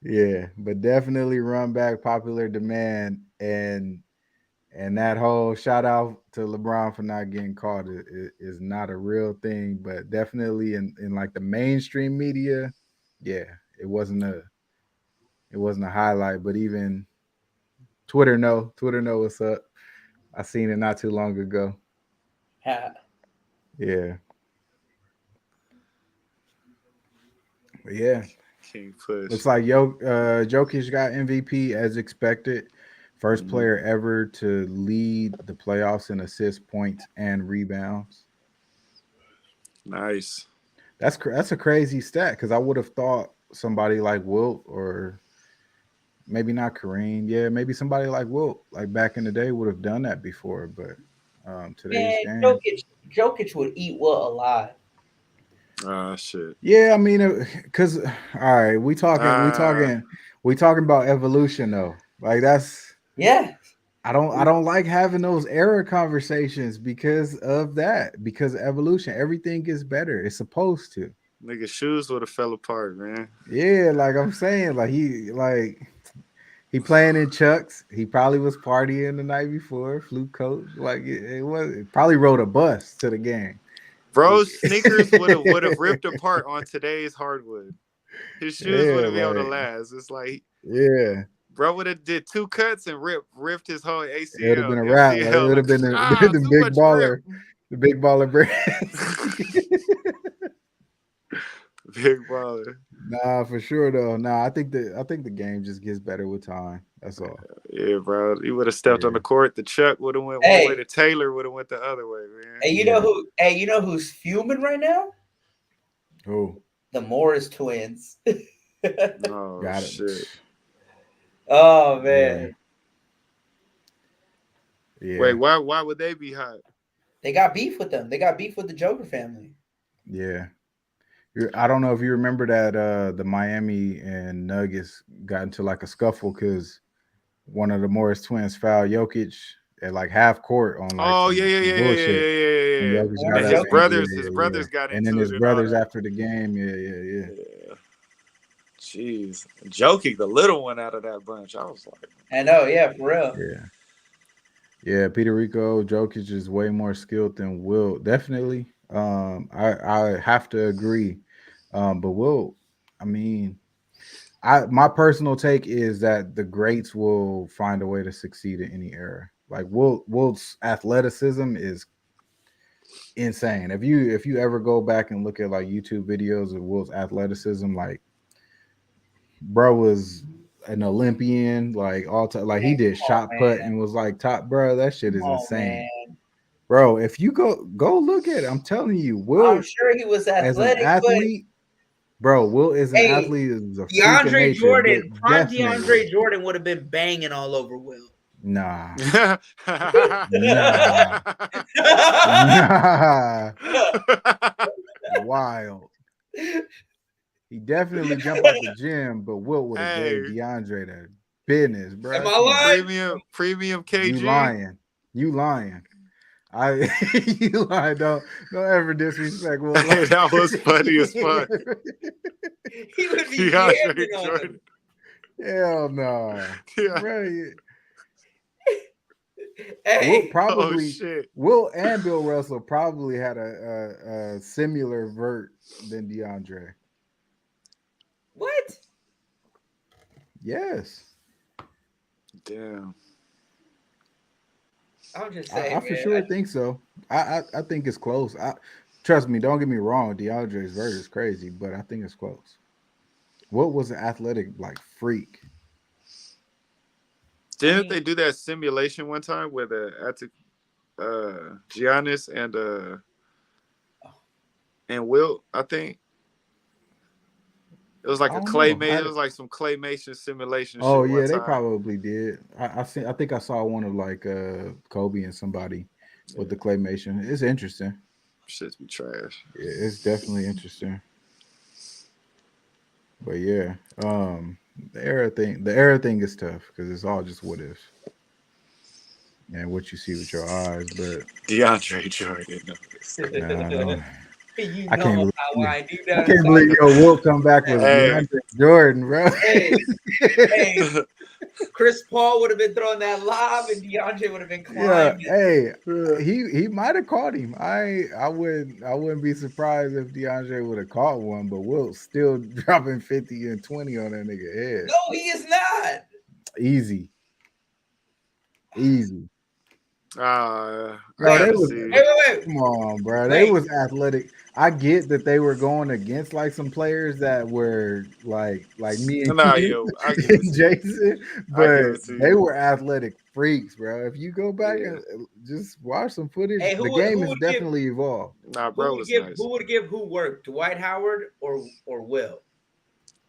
Yeah, but definitely run back popular demand and that whole shout out to LeBron for not getting caught is not a real thing, but definitely in like the mainstream media, yeah, it wasn't a highlight, but even Twitter know what's up. I seen it not too long ago. Yeah. Yeah. But yeah, King Push. looks like Jokic got MVP as expected. First player ever to lead the playoffs in assists, points, and rebounds. Nice. That's a crazy stat because I would have thought somebody like Wilt or maybe not Kareem. Yeah, maybe somebody like Wilt, like back in the day, would have done that before. But today's Man, game, Jokic would eat Wilt alive. Ah, shit. yeah, I mean, because all right, we Ah. talking about evolution though. Like that's Yeah. I don't like having those era conversations because of that. Because evolution, everything gets better. It's supposed to. Nigga, shoes would have fell apart, man. Yeah, like I'm saying, he playing in Chucks. He probably was partying the night before, fluke coach. Like it probably rode a bus to the game. Bro's sneakers would have ripped apart on today's hardwood. His shoes Yeah, wouldn't be able to like last. It's like yeah. bro would have did 2 cuts and ripped his whole It would have ACL, been a wrap. Like it MCL. would Like have been the too big much rip. baller, the big baller brand. Big baller. Nah, for sure though. Nah, I think the game just gets better with time. That's all. Yeah, bro. He would have stepped on Yeah. the court. The Chuck would have went one way. The Taylor would have went the other way, man. Hey, you know who? Hey, you know who's fuming right now? Who? The Morris twins. Oh Got it. shit. Oh man. Yeah. Wait, why would they be hot? They got beef with them. They got beef with the Joker family. Yeah. I don't know if you remember that the Miami and Nuggets got into like a scuffle because one of the Morris twins fouled Jokic at like half court on like Oh some yeah. bullshit. And Jokic Yeah, got And up his brothers got and then into his it and all brothers that. after the game. Yeah. Jeez, Jokic, the little one out of that bunch. I was like, I know, yeah, for real. Yeah. Peter Rico, Jokic is way more skilled than Will. Definitely. I have to agree. But Will, I mean, my personal take is that the greats will find a way to succeed in any era. Like Wilt's athleticism is insane. If you ever go back and look at like YouTube videos of Wilt's athleticism, like bro was an Olympian, like all time, like he did shot put and was like top, bro. That shit is insane. Man. Bro, if you go look at it, I'm telling you, Will. I'm sure he was athletic, as an athlete, bro. Will is an athlete. Is a DeAndre Jordan, prime definitely. DeAndre Jordan would have been banging all over Will. Nah. Wild. He definitely jumped out the gym, but Will would have gave DeAndre the business, bro. Am I lying? Premium KG. You lying. You lying. Don't ever disrespect Will. That was funny as fuck. He would be DeAndre Jordan. Hell no. Yeah. Right. Hey, Will and Bill Russell probably had a similar vert than DeAndre. What? Yes. Damn. I'm just saying. I for sure think so. I think it's close. Trust me, don't get me wrong. DeAndre's vert is crazy, but I think it's close. What was an athletic like freak? Didn't they do that simulation one time with Giannis and Wilt? I think it was like a claymation. It was like some claymation simulation. Oh shit yeah, they time. probably did. I think I saw one of like Kobe and somebody with the claymation. It's interesting. Shit's be trash. It's definitely interesting. But yeah, the era thing is tough because it's all just what if and what you see with your eyes. But DeAndre Jordan. no, You I can't know believe how I do I that. can't believe Wilt come back with Hey. DeAndre Jordan, bro. Hey, Chris Paul would have been throwing that lob, and DeAndre would have been Yeah, climbing. hey, he might have caught him. I wouldn't be surprised if DeAndre would have caught one, but Wilt still dropping 50 and 20 on that nigga head. No, he is not. Easy. Easy. Bro, I they gotta was see. Wait. come on, bro. They Wait. was athletic. I get that they were going against like some players that were like me and Nah, you yo, I give it and to you. Jason, I give but it to they you. were athletic freaks, bro. If you go back Yeah. and just watch some footage, Hey, the game has definitely evolved. Nah, bro was nice. Who would give who work? Dwight Howard or Will?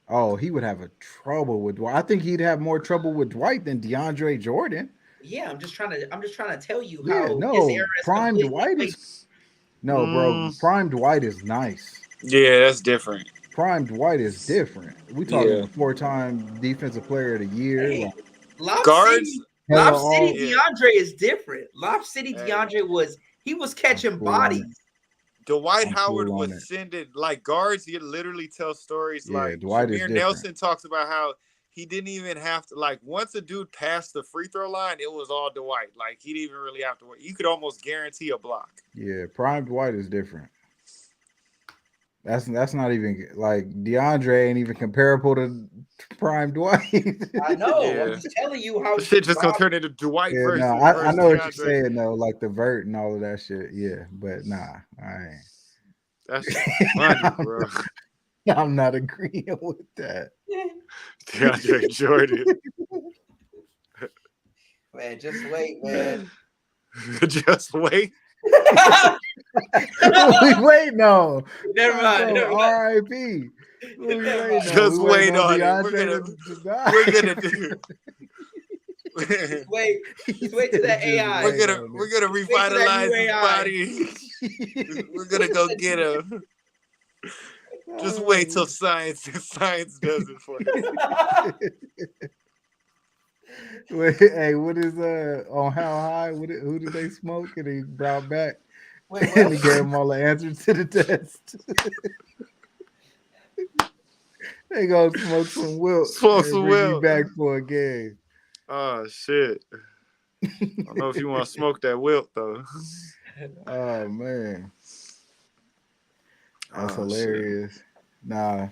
Oh, he would have a trouble with Dwight. I think he'd have more trouble with Dwight than DeAndre Jordan. Yeah, I'm just trying to tell you Yeah, how this no, era is prime completely Dwight changed. is no, bro. Mm. Prime Dwight is nice. Yeah, that's different. Prime Dwight is different. We talking Yeah. a 4-time defensive player of the year. Hey, Like, Lob Guards. City, hella Lob City all. Yeah. DeAndre is different. Lob City Hey. DeAndre was I'm catching cool on bodies. it. Dwight I'm Howard cool on was it. sending like guards. He'd literally tell stories Yeah, like Dwight is Jameer different. Nelson talks about how he didn't even have to like once a dude passed the free throw line, it was all Dwight. Like he didn't even really have to work. You could almost guarantee a block. Yeah, Prime Dwight is different. That's not even like DeAndre ain't even comparable to Prime Dwight. I know. Yeah. I'm just telling you how This shit just gonna Rob- turn into Dwight Yeah, versus, no, I versus know what DeAndre. you're saying though, like the vert and all of that shit. Yeah, but nah, I ain't. That shit funny, bro. I'm not agreeing with that. DeAndre Jordan. Man, just wait, man. Just wait. What we waiting on? Never mind. Never mind. R.I.P. What we Never waiting mind. on? Just We wait waiting on it. DeAndre We're gonna to die? we're gonna do Just wait. He Just wait to said that just AI. we're wait gonna on we're it. gonna Wait till that revitalize new his AI. body. We're gonna go get him. Just wait till science does it for us. Wait, hey, what is on How High? Who did they smoke and he brought back? Wait, And he what? gave them all the answers to the test. They gonna smoke some Wilt Smoke and some bring me Wilt. back for a game. Oh shit. I don't know if you want to smoke that Wilt though. Oh man, that's Oh, hilarious. Nah,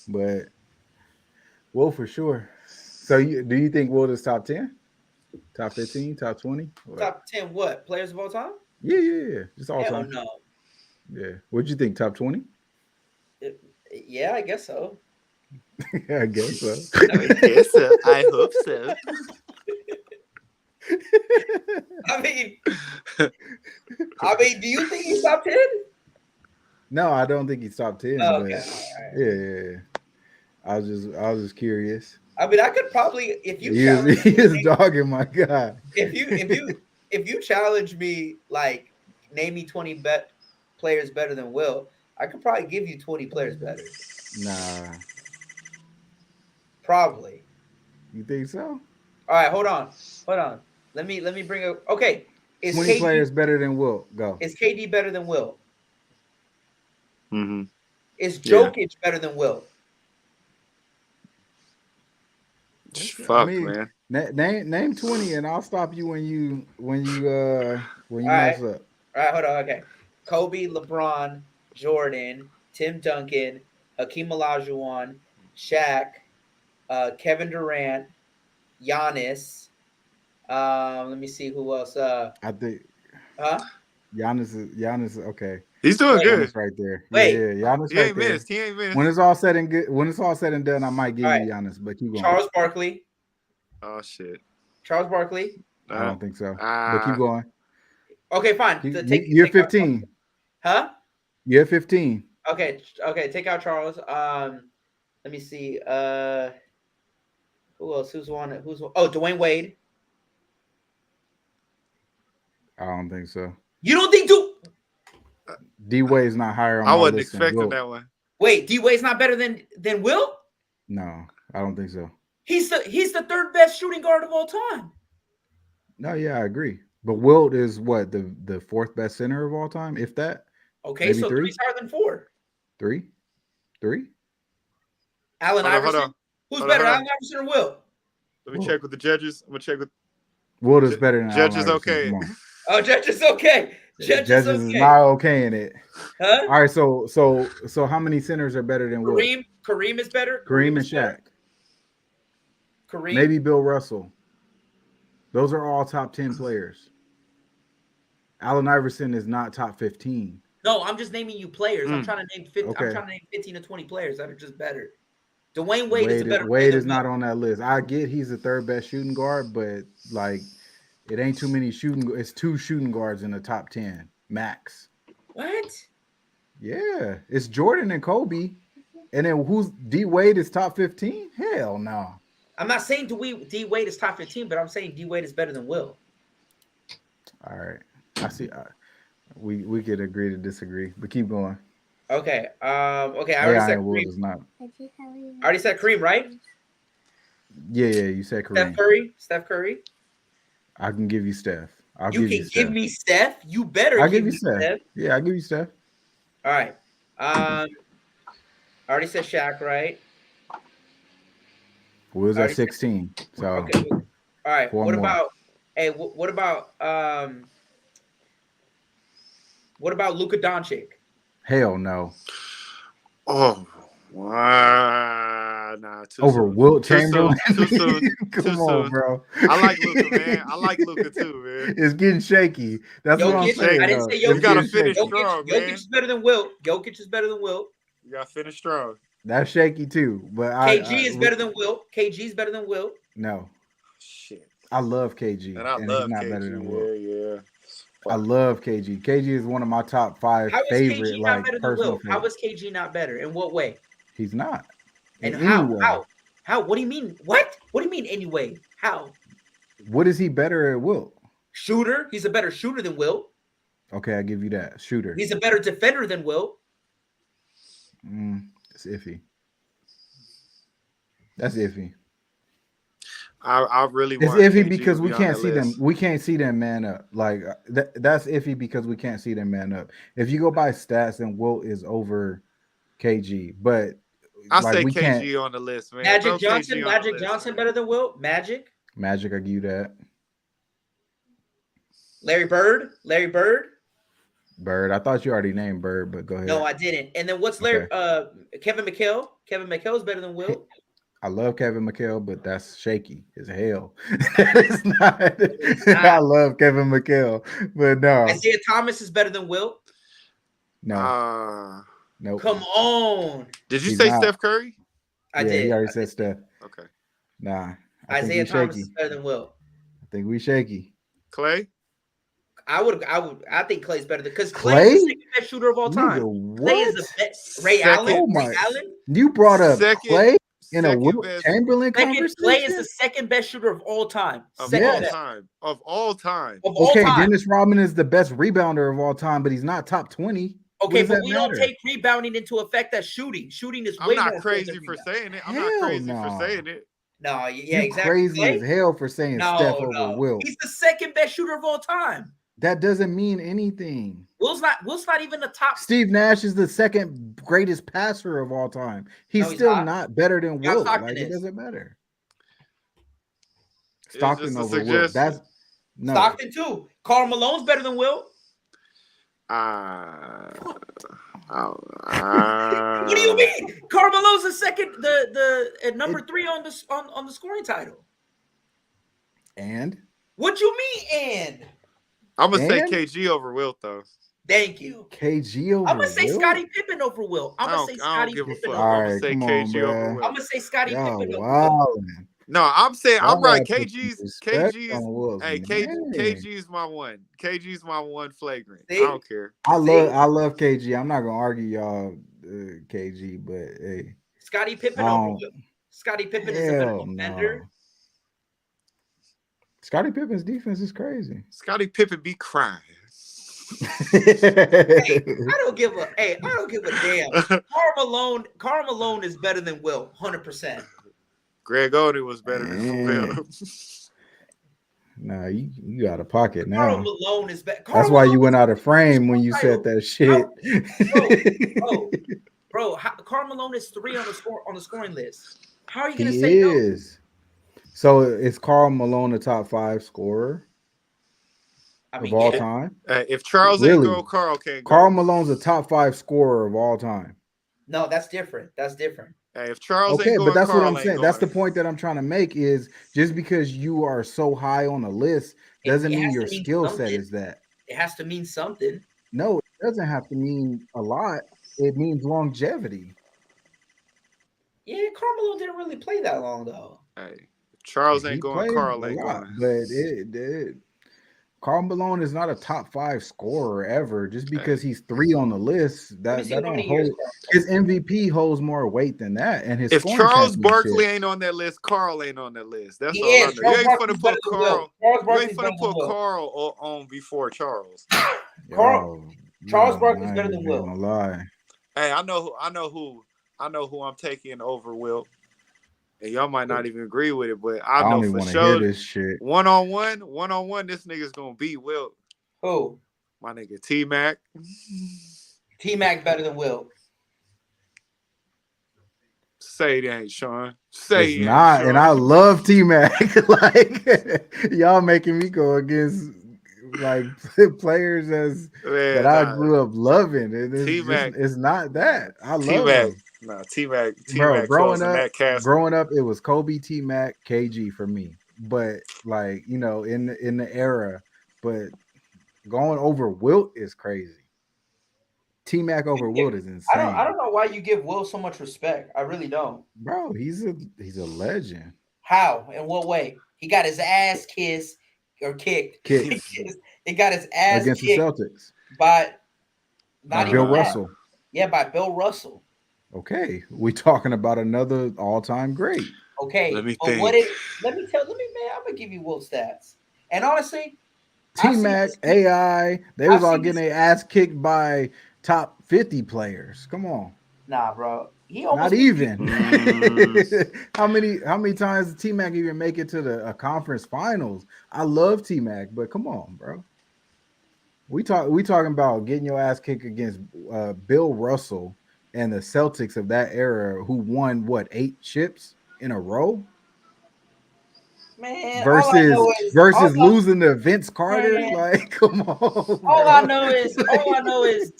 but Wilt for sure. So do you think Wilt is top 10, top 15, top 20? Top 10 what? Players of all time? Yeah. Just all Hell time. no. Yeah. What'd you think? Top 20? Yeah, I guess so. I guess so. I guess so. I hope so. I mean, do you think he's top 10? No, I don't think he's top 10. Oh, but okay. All right. yeah. I was just curious. I mean, I could probably if you He is dogging my guy. if you challenge me, like name me 20 players better than Will, I could probably give you 20 players better. Nah. Probably. You think so? All right, hold on. Let me bring up. Okay, is 20 KD, players better than Wilt. Go. Is KD better than Will? Mm-hmm. Is Jokic better than Will? Fuck, man. Name 20 and I'll stop you when you mess up. All right, hold on. Okay. Kobe, LeBron, Jordan, Tim Duncan, Hakeem Olajuwon, Shaq, Kevin Durant, Giannis. Let me see who else. I think Giannis is okay. He's doing Giannis good right there. Wait. Yeah, Giannis He right ain't there. missed. He ain't missed. When it's all said and done, I might give you Giannis, but keep going. Charles Barkley. Oh shit. Charles Barkley. I don't think so. But keep going. Okay, fine. You're 15. Huh? You're 15. Okay, take out Charles. Let me see. Who else? Who's one? Oh, Dwayne Wade. I don't think so. You don't think D Wade's not higher on I my wasn't list than expecting Wilt. that one. Wait, D Wade's not better than Wilt? No, I don't think so. He's the third best shooting guard of all time. No, yeah, I agree. But Wilt is what the fourth best center of all time, if that. Okay, Maybe so three? 3's higher than 4. Three. Allen Hold on, Iverson. hold on. Who's Hold on, better, hold on. Allen Iverson or Wilt? Let me Wilt. check with the judges. I'm gonna check with Wilt is better than Allen judges. Iverson. Okay. Come on. Oh, Judge is okay. Judge is Judges okay. is not okay in it. Huh? All right, so how many centers are better than Wilt? Kareem is better. Kareem and is better. Shaq. Kareem. Maybe Bill Russell. Those are all top 10 players. Allen Iverson is not top 15. No, I'm just naming you players. I'm trying to name 15. Okay. I'm trying to name 15 to 20 players that are just better. Dwayne Wade is a better player Wade than is not Wilt. on that list. I get he's the third best shooting guard, but like it ain't too many shooting. It's 2 shooting guards in the top 10 max. What? Yeah, it's Jordan and Kobe, and then who's D Wade is top 15? Hell no. I'm not saying D Wade is top 15, but I'm saying D Wade is better than Wilt. All right, I see. We could agree to disagree, but keep going. Okay. Okay. I already said Wilt Kareem. is not. I already said Kareem, right? Yeah, you said Kareem. Steph Curry. I can give you Steph. You can give me Steph. You better I'll give give you me Steph. Steph. Yeah, I'll give you Steph. All right. I already said Shaq, right? Will's at 16. So okay. All right. Four What more. about? Hey, what about? What about Luka Doncic? hell no. Oh, wow. Nah, too Over soon. Wilt Too Chamberlain. soon. Too soon. Come Too on, soon. bro. I like Luka, man. I like Luka too, man. It's getting shaky. That's what I'm Jokic. saying. I didn't though. say It's Jokic. You gotta getting finish shaky. strong, Jokic man. is better than Wilt. Jokic is better than Wilt. You gotta finish strong. That's shaky too. But KG is better than Wilt. KG is better than Wilt. No, Shit. I love KG, And I and love he's not KG. better than Wilt. Yeah. I love KG. KG is one of my top 5 How is favorite, KG not like better than personal Wilt? How favorites. is KG not better? In what way? He's not. And In how? any way. How? What do you mean? What? What do you mean anyway? How? What is he better at Wilt? Shooter. He's a better shooter than Wilt. Okay, I give you that. Shooter. He's a better defender than Wilt. It's iffy. That's iffy. I really It's want iffy KG because to we be on can't that see them. list. We can't see them man up. Like that's iffy because we can't see them man up. If you go by stats, then Wilt is over KG. But I like say we can't. KG on the list, man. Magic Throw Johnson. KG on the Magic list, Johnson man. better than Wilt. Magic. Magic, I give you that. Larry Bird. Larry Bird. Bird. I thought you already named Bird, but go ahead. No, I didn't. And then what's Larry? Kevin McHale. Kevin McHale's better than Wilt. I love Kevin McHale, but that's shaky as hell. It's not. not. I love Kevin McHale, but no. Isaiah Thomas is better than Wilt. No. Nope. Come on. Did you He's say not. Steph Curry? I Yeah, did. he already said Steph. Okay. Nah. I think Isaiah we Thomas shaky. is better than Wilt. I think we shaky. Clay? I think Clay's better than because Clay? Clay is the second best shooter of all time. Nigga, Clay is what? the best. Ray Second. Allen. Oh my- Ray Allen. You brought up Second- Clay in a second Wilt best Chamberlain Clay conversation? is the second best shooter of all time. of Second all best. time. Of all time. Of all Okay, time. Dennis Rodman is the best rebounder of all time, but he's not top 20. Okay, does but that we matter? don't take rebounding into effect as shooting. Shooting is I'm way not more crazy important for than rebounding. saying it. I'm Hell not crazy no. for saying it. No, yeah, You exactly. crazy Clay? as hell for saying Steph over No. Wilt. He's the second best shooter of all time. That doesn't mean anything. Will's not even the top. Steve Nash is the second greatest passer of all time. He's No, he's still not. not better than John Wilt. Stockton Like it is. doesn't matter. It's Stockton just a over Wilt. suggestion. That's no. Stockton too. Karl Malone's better than Wilt. What do you mean? Karl Malone's the second, the number 3 on the scoring title. And What you mean? And I'm gonna say And? KG over Wilt though. thank you. KG over I'm gonna say Wilt? Scottie Pippen over Wilt. I'm gonna say I Scottie don't give a Pippen fuck. over All I'm Wilt. gonna say right, come KG on, over bruh. I'm Wilt. gonna say Scottie Y'all Pippen over Wilt. wildin'. No, I'm saying I'm Y'all right. gotta put some KG's respect KG's on Wilt's hey name. KG's my one. KG's my one flagrant. See? I don't care. I love KG. I'm not gonna argue y'all KG, but hey, Scottie Pippen over Oh, Wilt. Scottie Pippen is a better hell defender. no. Scottie Pippen's defense is crazy. Scottie Pippen be crying. I don't give a damn. Karl Malone is better than Wilt, 100%. Greg Oden was better than Wilt. Nah, you out of pocket now. Karl Malone is better. That's why you went out of frame when you said that shit. Bro, Karl Malone is 3 on the scoring list. How are you gonna He say is. No? So is Karl Malone the top 5 scorer of all time? If Charles ain't go, Karl can't go. Karl Malone's a top 5 scorer of all time. No, that's different. Hey, if Charles ain't going, but that's Karl what I'm saying. That's the point that I'm trying to make is just because you are so high on the list doesn't mean your skill set is that. It has to mean something. No, it doesn't have to mean a lot. It means longevity. Yeah, Karl Malone didn't really play that long though. Hey, Charles ain't going, Karl ain't going. But Karl Malone is not a top 5 scorer ever. Just because he's 3 on the list, that don't hold. His MVP holds more weight than that. And his if Charles Barkley ain't on that list, Karl ain't on that list. That's all I know. You ain't gonna put Karl. You ain't gonna put Karl on before Charles. Charles Barkley's better than Wilt. Hey, I know who I'm taking over Wilt. And y'all might not even agree with it, but I know for sure this shit. One-on-one, this nigga's gonna beat Wilt. Who? My nigga T-Mac. T-Mac better than Wilt. Say it ain't, Sean. Say it's not, Sean. And I love T-Mac. Like y'all making me go against like players that I grew up loving. T-Mac, it's not that. I love T-Mac. him. Nah, T-Mac. Bro, growing up, it was Kobe, T-Mac, KG for me. But like, you know, in the era, but going over Wilt is crazy. T-Mac over Wilt is insane. I don't know why you give Wilt so much respect. I really don't. Bro, he's a legend. How? In what way? He got his ass kissed or kicked. He got his ass against kicked the Celtics by Bill Russell. Yeah, by Bill Russell. Okay, we talking about another all-time great. Okay, let me think. Man, I'm gonna give you Wilt stats. And honestly, T-Mac, AI, they was all getting their ass kicked by top 50 players. Come on. Nah, bro. He almost not even. How many times did T-Mac even make it to the conference finals? I love T-Mac, but come on, bro. We talking about getting your ass kicked against Bill Russell and the Celtics of that era, who won 8 chips in a row? Man, versus losing to Vince Carter. Man. Like, come on. All I know is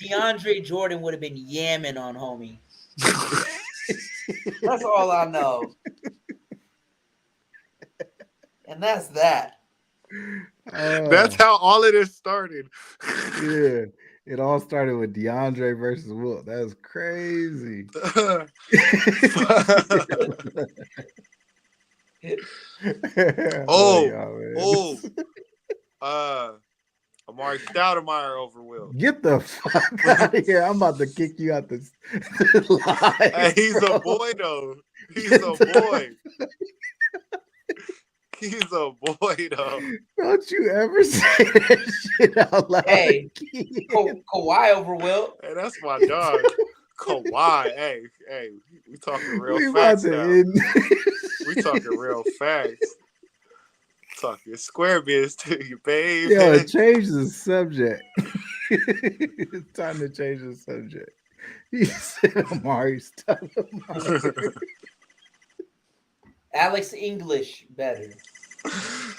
DeAndre Jordan would have been yamming on homie. That's all I know. And that's that. That's how all of this started. Yeah. It all started with DeAndre versus Wilt. That was crazy. Amari Stoudemire over Wilt. Get the fuck out of here. I'm about to kick you out the line. Hey, he's a boy, though. He's a boy. He's a boy, though. Don't you ever say that shit out loud. Hey, Kawhi over Wilt. Hey, that's my dog. Kawhi. Hey, we talking real facts now. We talking real facts. Talking square biz to you, babe. Yo, change the subject. It's time to change the subject. He said Amari Stoudemire. Alex English better.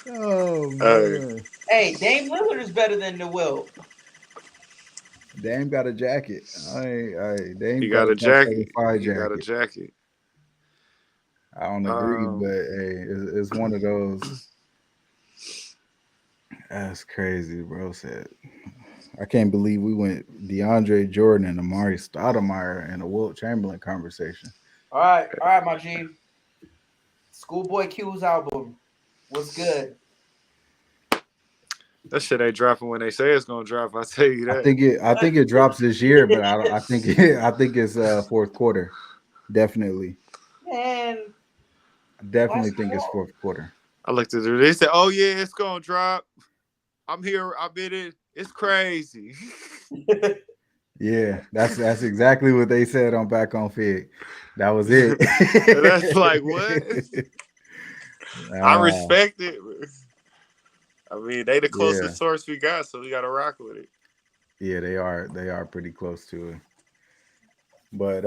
Oh man. Hey, Dame Lillard is better than the Wilt. Dame got a jacket. Dame got a jacket. He got a jacket. I don't agree, but hey, it's one of those. That's crazy, bro. Said I can't believe we went DeAndre Jordan and Amari Stoudemire in a Wilt Chamberlain conversation. All right, my G. Schoolboy Q's album. What's good? That shit ain't dropping when they say it's gonna drop. I tell you that. I think it drops this year, but I think it's fourth quarter. Definitely. Man. I definitely think it's fourth quarter. I looked at it. They said, "Oh yeah, it's gonna drop. I'm here. I'm in it. It's crazy." Yeah, that's exactly what they said on Back on Fig. That was it. That's like what? I respect it. I mean, they the yeah, closest source we got, so we gotta rock with it. yeah, they are. They are pretty close to it. But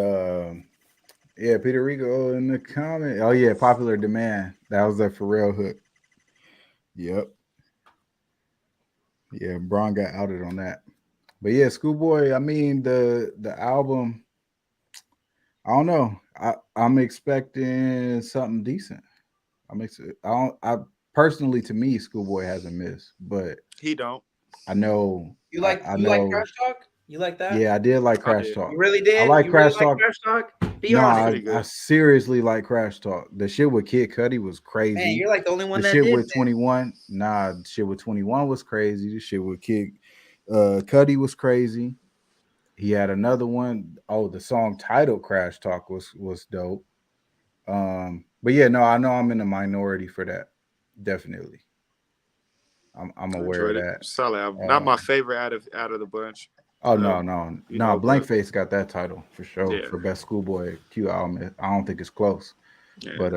yeah, Peter Rico in the comment. Oh yeah, Popular Demand. That was a Pharrell hook. Yep. Yeah, Braun got outed on that. But yeah, Schoolboy. I mean the album. I don't know. I'm expecting something decent. I don't. I personally, to me, Schoolboy hasn't missed, but He don't. I know. You I like know. Crash Talk? You like that? Yeah, I did like I Crash did. Talk. You really I did? like You really Crash like Talk. Crash Talk? Be No, honest. Pretty good. I seriously like Crash Talk. The shit with Kid Cudi was crazy. Man, you're like the only one The that shit did. with 21, nah, the shit with 21 was crazy. The shit with Kid Cudi was crazy. He had another one. Oh, the song titled Crash Talk was dope. But yeah, no, I know I'm in the minority for that. Definitely. I'm I aware of enjoyed it. that. Solid album. Not my favorite out of the bunch. Oh Uh, no, but Blankface got that title for sure yeah, for best Schoolboy Q album. I don't think it's close. yeah. But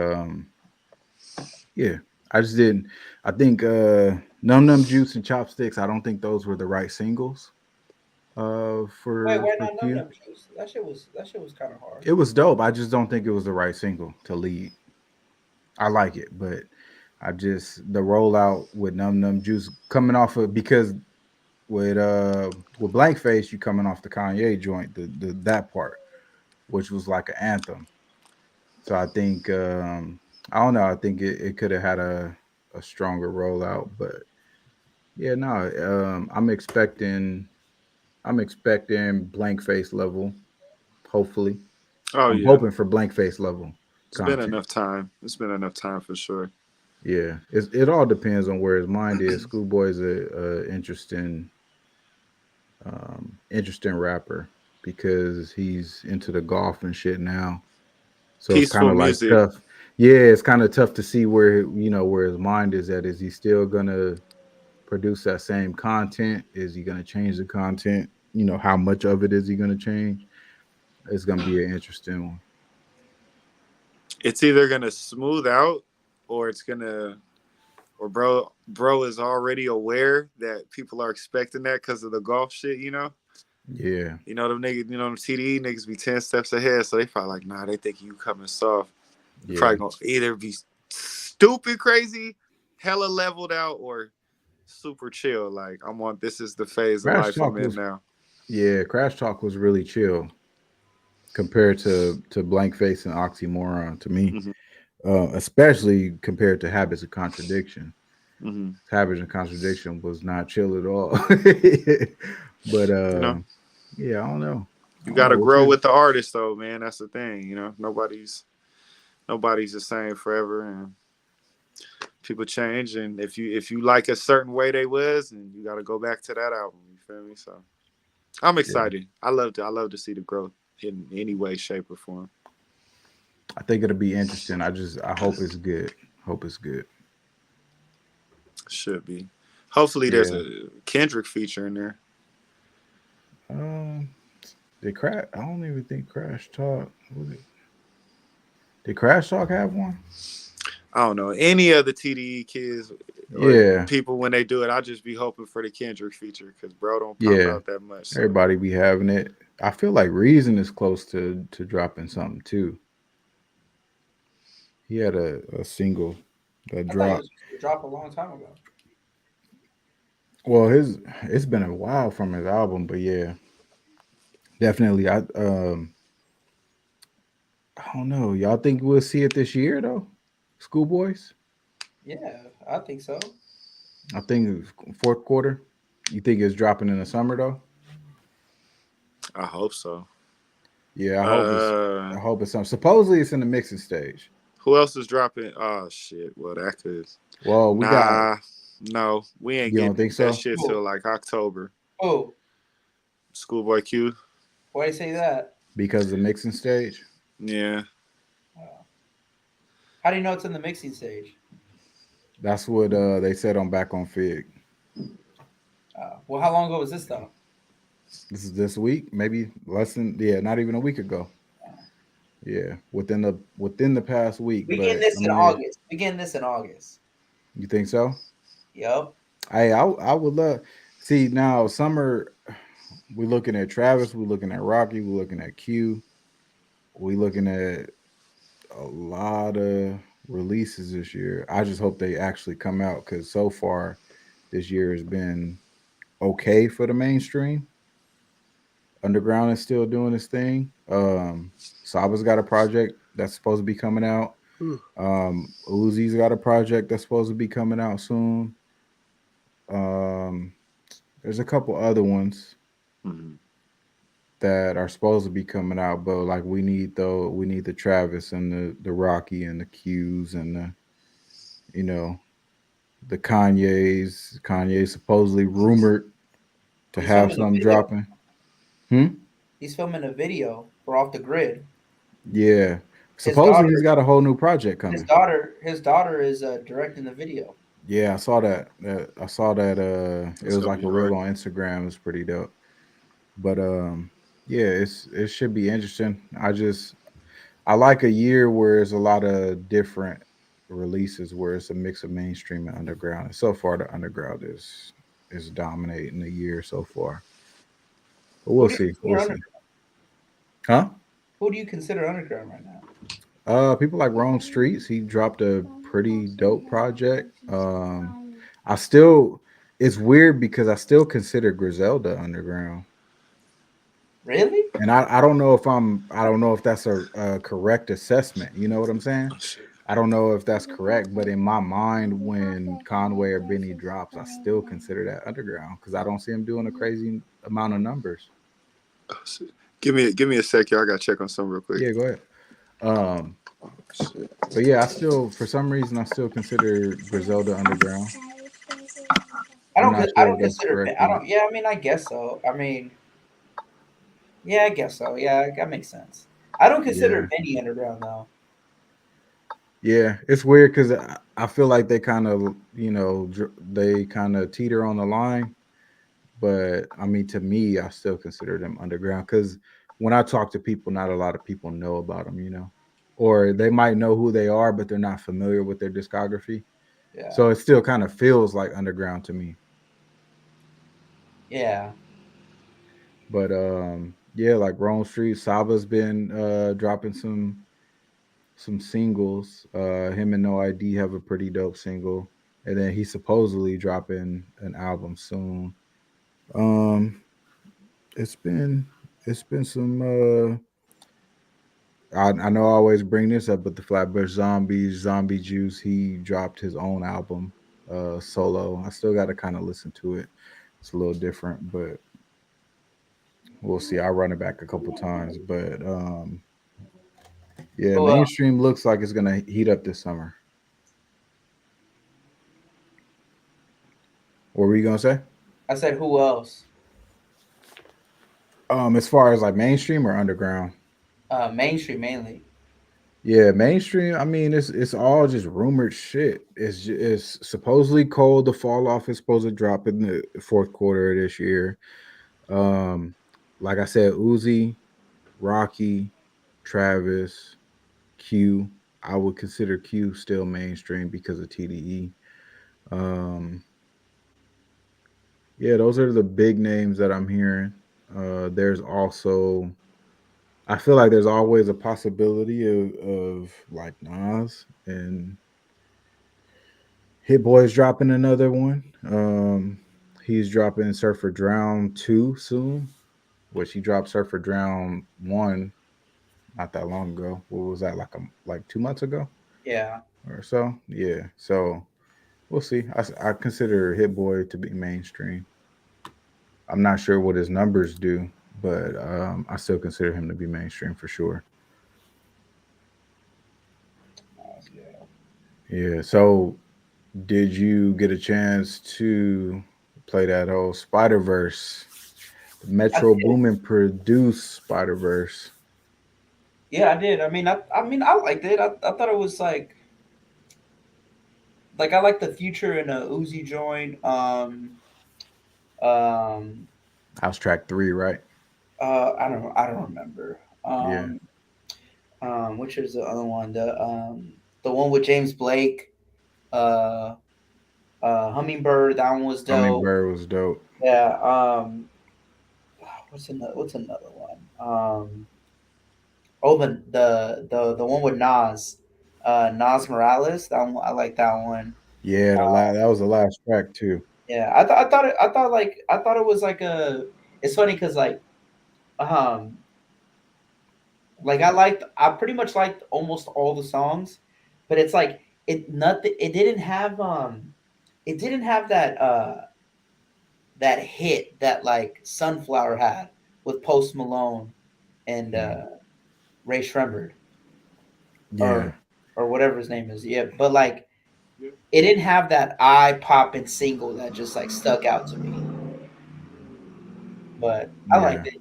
yeah, I just didn't. I think Num Num Juice and Chopsticks. I don't think those were the right singles. Wait, why For not Num Q. Num Juice? That shit was kind of hard. It was dope. I just don't think it was the right single to lead. I like it, but I just the rollout with Num Num Juice coming off of because with Blank Face you coming off the Kanye joint the that part which was like an anthem. So I think I don't know. I think it could have had a stronger rollout, but yeah, no. I'm expecting Blank Face level. Hopefully, Oh I'm yeah. hoping for Blank Face level It's been content. enough time. It's been enough time for sure. Yeah, it all depends on where his mind is. Schoolboy's a interesting rapper because he's into the golf and shit now. So it's kind Peaceful of like music. tough. Yeah, it's kind of tough to see where where his mind is at. Is he still gonna produce that same content? Is he gonna change the content? How much of it is he gonna change? It's gonna be an interesting one. It's either gonna smooth out, or it's gonna, or bro is already aware that people are expecting that because of the golf shit. Yeah, Them niggas, them TDE niggas be 10 steps ahead, so they probably like, nah, they think you coming soft. You yeah. probably gonna either be stupid crazy, hella leveled out, or super chill. Like this is the phase of Crash life I'm Talk in was now. Crash Talk was really chill compared to Blank Face and Oxymoron to me, Mm-hmm. especially compared to Habits of Contradiction. Mm-hmm. Habits of Contradiction was not chill at all. But yeah, I don't know. You I don't gotta know. grow with the artist though, man. That's the thing. Nobody's the same forever, and people change. And if you like a certain way they was, and you gotta go back to that album. You feel me? So I'm Yeah, excited. I love to see the growth in any way, shape, or form. I think it'll be interesting. I hope it's good. Hope it's good. Should be. Hopefully, there's Yeah. a Kendrick feature in there. Um, did Crash? I don't even think Crash Talk. Did Crash Talk have one? I don't know any of the TDE kids or Yeah, people when they do it. I just be hoping for the Kendrick feature because bro don't pop yeah. out that much. So. Everybody be having it. I feel like Reason is close to dropping something too. He had a single that I thought he dropped. was supposed to drop a long time ago. Well, it's been a while from his album, but yeah, definitely. I don't know. Y'all think we'll see it this year though? Schoolboys? Yeah, I think so. I think fourth quarter. You think it's dropping in the summer though? I hope so. Yeah, Uh, I hope it's some. Supposedly it's in the mixing stage. who else is dropping? Oh shit. Well, that could. Well, we got. Nah, no, we ain't You don't getting think that so? shit till like October. Oh, Schoolboy Q. why do you say that? Because the mixing stage. Yeah. How do you know it's in the mixing stage? That's what they said on Back on Fig. Well, how long ago was this though? This is this week, maybe less than not even a week ago. Yeah, within the past week. We getting But I this in mean, August. We getting this in August. you think so? Yep. I would love see now summer. We're looking at Travis. We're looking at Rocky. We're looking at Q. We're looking at a lot of releases this year. I just hope they actually come out because so far this year has been okay for the mainstream. Underground is still doing its thing. Saba's got a project that's supposed to be coming out. Uzi's got a project that's supposed to be coming out soon. Um, there's a couple other ones Mm-hmm. that are supposed to be coming out, but like we need the Travis and the Rocky and the Q's and the you know the Kanye's. Kanye's supposedly rumored to He's have filming a some video. dropping. Hmm. He's filming a video for Off the Grid. Yeah. His Supposedly he's daughter, got a whole new project his coming. daughter, his daughter is directing the video. Yeah, I saw that. I saw that. It That's was gonna like be a hard. reel on Instagram. It was pretty dope. But yeah, it should be interesting. I like a year where it's a lot of different releases, where it's a mix of mainstream and underground. And so far, the underground is dominating the year so far. But Who we'll do you see. consider We'll see. underground? Huh? Who do you consider underground right now? People like Rome Streets. He dropped a pretty dope project. I still, it's weird because I still consider Griselda underground, Really? and I don't know if that's a correct assessment. You know what I'm saying? Oh, shit. I don't know if that's correct, but in my mind, when Conway or Benny drops, I still consider that underground because I don't see him doing a crazy amount of numbers. Oh, shit. Give me a sec, y'all. I gotta check on something real quick. Yeah, go ahead. Um, Oh, shit. but yeah, I still, for some reason, I still consider Griselda underground. I'm not I sure if don't that's consider. correct or I not. don't. Yeah, I mean, I guess so. I mean, yeah, I guess so. Yeah, that makes sense. I don't consider Yeah, Benny underground though. yeah, it's weird because I feel like they kind of, they kind of teeter on the line. But I mean, to me, I still consider them underground because when I talk to people, not a lot of people know about them, or they might know who they are, but they're not familiar with their discography. Yeah, So it still kind of feels like underground to me. yeah. But yeah, like Rome Street, Saba's been dropping some singles. Him and No ID have a pretty dope single, and then he's supposedly dropping an album soon. Um, it's been it's been some. I know I always bring this up, but the Flatbush Zombies, Zombie Juice, he dropped his own album, solo. I still got to kind of listen to it. It's a little different, but we'll see. I'll run it back a couple times, but yeah, Who? mainstream looks like it's gonna heat up this summer. What were you gonna say? I said who else? As far as like mainstream or underground? Mainstream mainly. Yeah, mainstream. I mean, it's all just rumored shit. It's supposedly cold. The fall off is supposed to drop in the fourth quarter of this year. Um, like I said, Uzi, Rocky, Travis, Q. I would consider Q still mainstream because of TDE. Um, yeah, those are the big names that I'm hearing. There's also I feel like there's always a possibility of like Nas and Hit Boy's dropping another one. He's dropping Surfer Drown 2 soon, which he dropped Surfer Drown 1 not that long ago. What was that, like 2 months ago Yeah, or so? Yeah. So we'll see. I consider Hit Boy to be mainstream. I'm not sure what his numbers do, but I still consider him to be mainstream for sure. yeah. Yeah. So did you get a chance to play that whole Spider Verse? I Metro did. Boomin produced Spider Verse. Yeah, I did. I mean, I liked it. I thought it was like, like I like the Future and Uzi joint. Um, House Track 3, right? I don't remember. Yeah. Which is the other one? The one with James Blake. Uh, Hummingbird. That one was dope. Hummingbird was dope. Yeah. What's another one? Oh, the one with Nas. Nas Morales. That one, I like that one. Yeah, that was the last track too. Yeah, I thought it was like a. It's funny because um I pretty much liked almost all the songs, but it's like it didn't have that hit that like Sunflower had with Post Malone and Ray Shremmerd Yeah. or whatever his name is. Yeah, but like Yeah. it didn't have that eye popping single that just like stuck out to me. But I Yeah. liked it.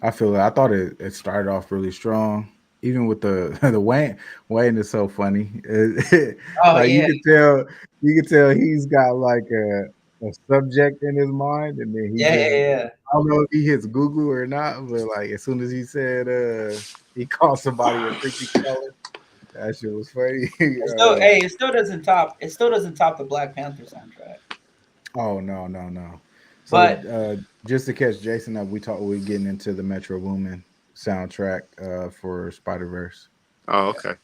I feel it. I thought it started off really strong. Even with the the Wayne is so funny. Oh Like yeah, you could tell he's got like a subject in his mind, and then he yeah, just, yeah, yeah. I don't know if he hits Google or not, but like as soon as he said he called somebody a freaky color, that shit was funny. It still doesn't top the Black Panther soundtrack. Oh no. So But just to catch Jason up, we're getting into the Metro Boomin soundtrack for Spider Verse. Oh, okay.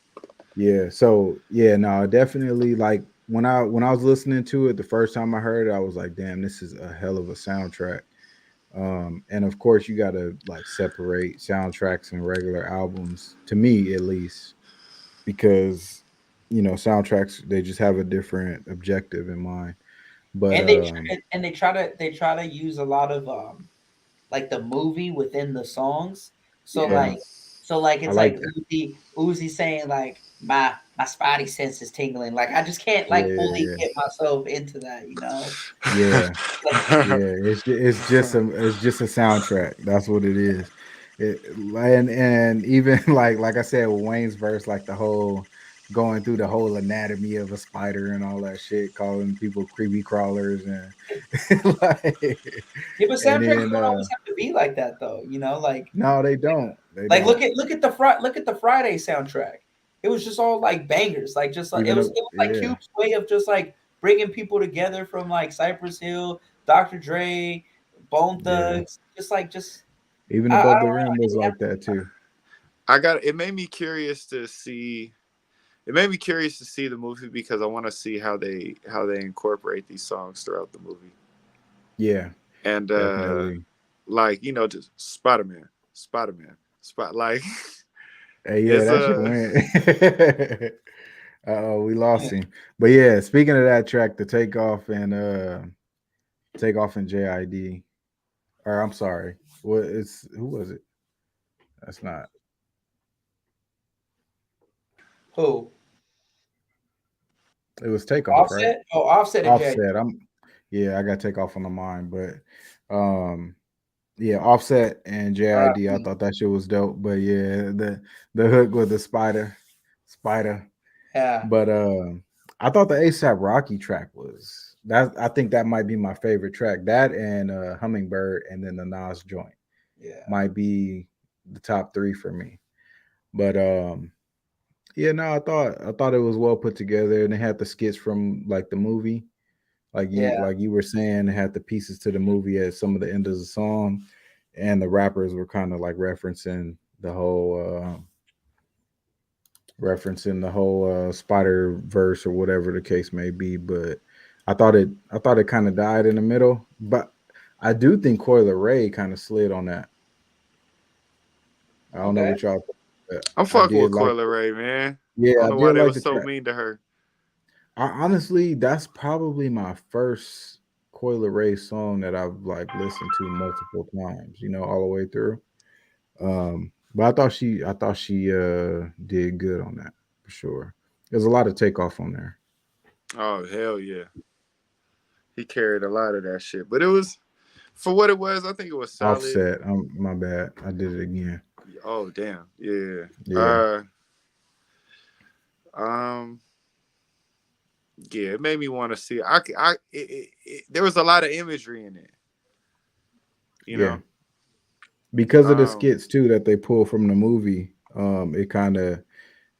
Yeah. So yeah, no, definitely like when I was listening to it the first time I heard it, I was like, damn, this is a hell of a soundtrack. And of course you gotta like separate soundtracks and regular albums, to me at least, because soundtracks, they just have a different objective in mind. But they try to use a lot of like the movie within the songs. So Yeah. yeah, like I it's like like that. Uzi saying like my spidey sense is tingling. Like I just can't Yeah, like fully yeah, get myself into that, you know? yeah. Like Yeah, it's just a soundtrack. That's what it is. And even like I said with Wayne's verse, like the whole going through the whole anatomy of a spider and all that shit, calling people creepy crawlers and like, yeah, but and soundtracks then don't always have to be like that though, you know? no, they don't. They Like don't. look at the Friday soundtrack. It was just all like bangers, like just like Even it was like yeah, Cube's way of just like bringing people together from like Cypress Hill, Dr. Dre, Bone yeah. Thugs, just like just Even I above don't the know. rim It was didn't have like to be that too. I got it. Made me curious to see. It made me curious to see the movie because I want to see how they incorporate these songs throughout the movie. Yeah, And definitely. like just Spider Man, spot like Hey, yeah, it's that shit went. Oh, we lost him. But yeah, speaking of that track, the takeoff and JID. Or I'm sorry. What it's who was it? That's not. Who? It was takeoff, right? Offset? Oh, Offset and Jay. Offset. Yeah, I got takeoff on the mind, but um yeah, Offset and JID, I R.I.P. thought that shit was dope. But yeah, the hook with the spider. Yeah, But I thought the ASAP Rocky track was that. I think that might be my favorite track. That and Hummingbird, and then the Nas joint yeah, might be the top three for me. But yeah, no, I thought it was well put together, and it had the skits from like the movie, yeah, like you were saying, it had the pieces to the movie at some of the end of the song, and the rappers were kind of like referencing the whole Spider Verse or whatever the case may be. But I thought it kind of died in the middle. But I do think Coil Ray kind of slid on that. I don't know okay. what y'all think, but I'm I fucking did with like Coil Ray, man. I yeah, don't I know why did they like was the so track. mean to her. Honestly, that's probably my first Coil Ray song that I've like listened to multiple times, all the way through. But I thought she did good on that for sure. There's a lot of takeoff on there. Oh hell yeah, he carried a lot of that shit, but it was for what it was. I think it was solid. Offset. My bad. I did it again. Oh damn, yeah. Yeah. Um, Yeah, it made me want to see. There was a lot of imagery in it. You Yeah, know. because of the Um. skits too that they pull from the movie. It kind of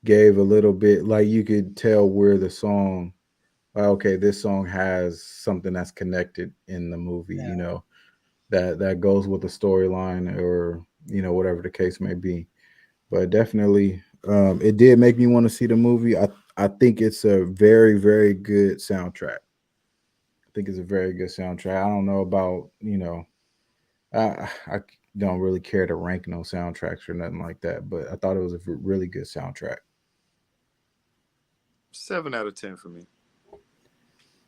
gave a little bit like you could tell where the song. Okay, this song has something that's connected in the movie. Yeah. You know that goes with the storyline or whatever the case may be. But definitely, it did make me want to see the movie. I think it's a very very good soundtrack. I think it's a very good soundtrack. I don't know about I don't really care to rank no soundtracks or nothing like that, but I thought it was a really good soundtrack. 7 out of 10 for me.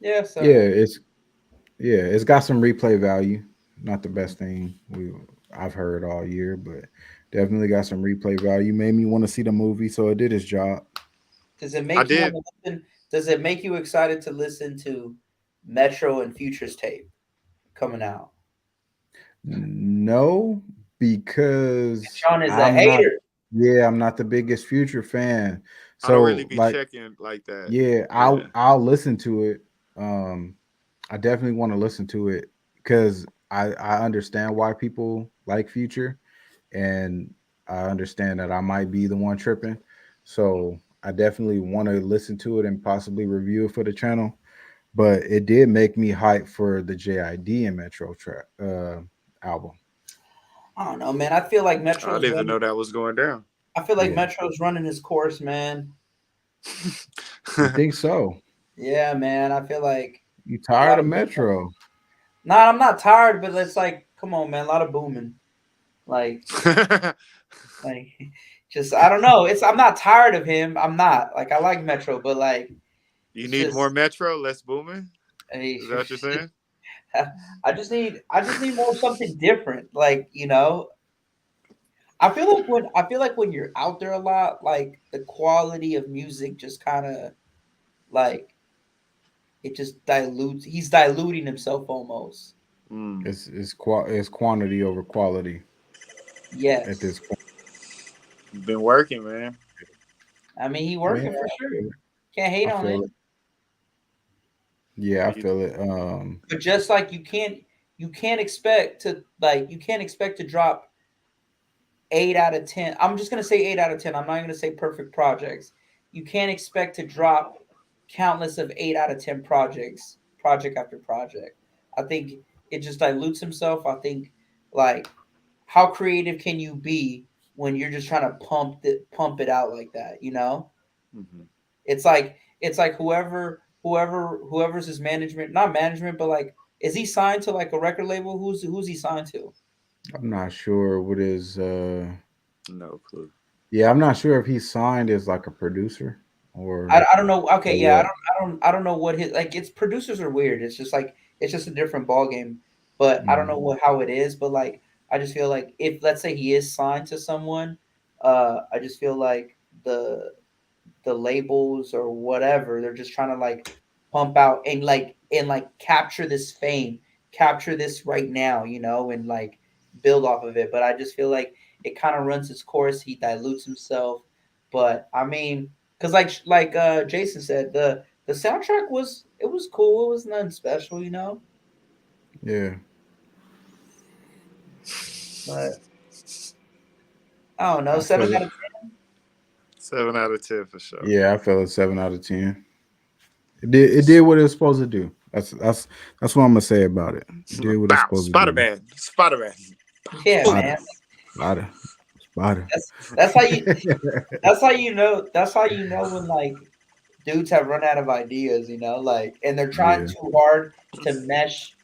Yeah, Yeah, so it's got some replay value. Not the Mhm. best thing I've heard all year, but definitely got some replay value. Made me want to see the movie, so it did its job. does it I make you want did. to listen? Does it make you excited to listen to Metro and Future's tape coming out? No, because Sean is a I'm not. hater. Yeah, I'm not the biggest Future fan. I don't really So be like, checking like that. yeah, Yeah. I'll listen to it. Um, I definitely want to listen to it because I understand why people like Future, and I understand that I might be the one tripping. So I definitely want to listen to it and possibly review it for the channel. But it did make me hype for the JID and Metro track album. I don't know, man. I feel like I didn't Metro's even running. know that was going down. I feel like Yeah, Metro's running his course, man. you think so? Yeah, man. I feel like You a tired lot of of. Metro? Nah, I'm not tired, but it's like, come on, man. A lot of booming. Like, like, just I don't know. I'm not tired of him. I'm not. Like, I like Metro, but like, You it's need more just. Metro, less booming. I Is that what you're saying? I just need more something different. Like, I feel like when you're out there a lot, like the quality of music just kind of like it just dilutes. He's diluting himself almost. Mm. It's quantity over quality at Yes, this point. Been working, man. I mean he Man, working for sure. Can't hate I on feel it. it. Yeah, I You- feel it. But just like you can't expect to drop 8 out of 10. I'm just gonna say 8 out of 10. I'm not gonna say perfect projects. You can't expect to drop countless of 8 out of 10 projects, project after project. I think it just dilutes himself. I think like how creative can you be when you're just trying to pump it out like that? Mhm. It's like whoever's his management, not management, but like is he signed to like a record label? Who's he signed to? I'm not sure what is. No clue. Yeah, I'm not sure if he's signed as like a producer I, or I don't know. Okay, yeah, what. I don't know what his like. Its producers are weird. It's just like it's just a different ball game. But I don't Mm. know how it is. But like I just feel like if let's say he is signed to someone, I just feel like the labels or whatever they're just trying to like pump out and capture this fame, capture this right now, and like build off of it. But I just feel like it kind of runs its course. He dilutes himself. But I mean, because like Jason said, the soundtrack was cool. It was nothing special. Yeah, But I don't know. I Seven feel it. out of 7 out of 10 for sure. Yeah, I feel it. 7 out of 10. It did what it was supposed to do. That's what I'm gonna say about it. It did what it's Bow, supposed to Spider do. Man, Spider Man. 10. Yeah, Spider, man. spider, spider. That's how you. That's how you know. That's how you know when like dudes have run out of ideas, like, and they're trying Yeah, too hard to mesh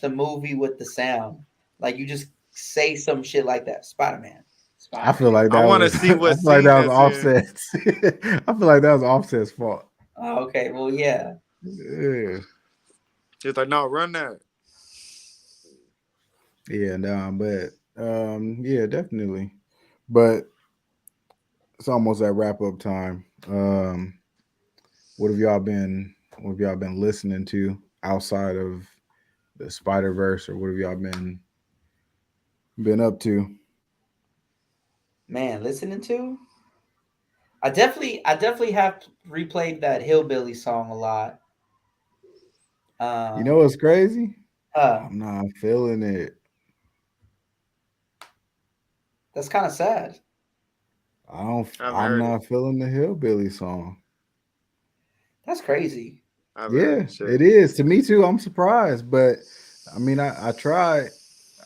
the movie with the sound. Like you just say some shit like that, Spider Man, I Spider feel Man. like I that want to was. see I what feel like scene that was that's in. Offset's. I feel like that was Offset's fault. Oh, okay, well, yeah, Yeah, It's like, no, run that. yeah, no, but yeah, definitely. But it's almost at wrap up time. What have y'all been? What have y'all been listening to outside of the Spider Verse, or what have y'all been up to? man. Listening to, I definitely have replayed that Hillbilly song a lot. You know what's crazy? Uh, I'm not feeling it. that's kind of sad. I haven't I'm heard it. not feeling the hillbilly song. That's crazy. I haven't heard Yeah, the shit. it is. To me too, I'm surprised. But I mean I tried.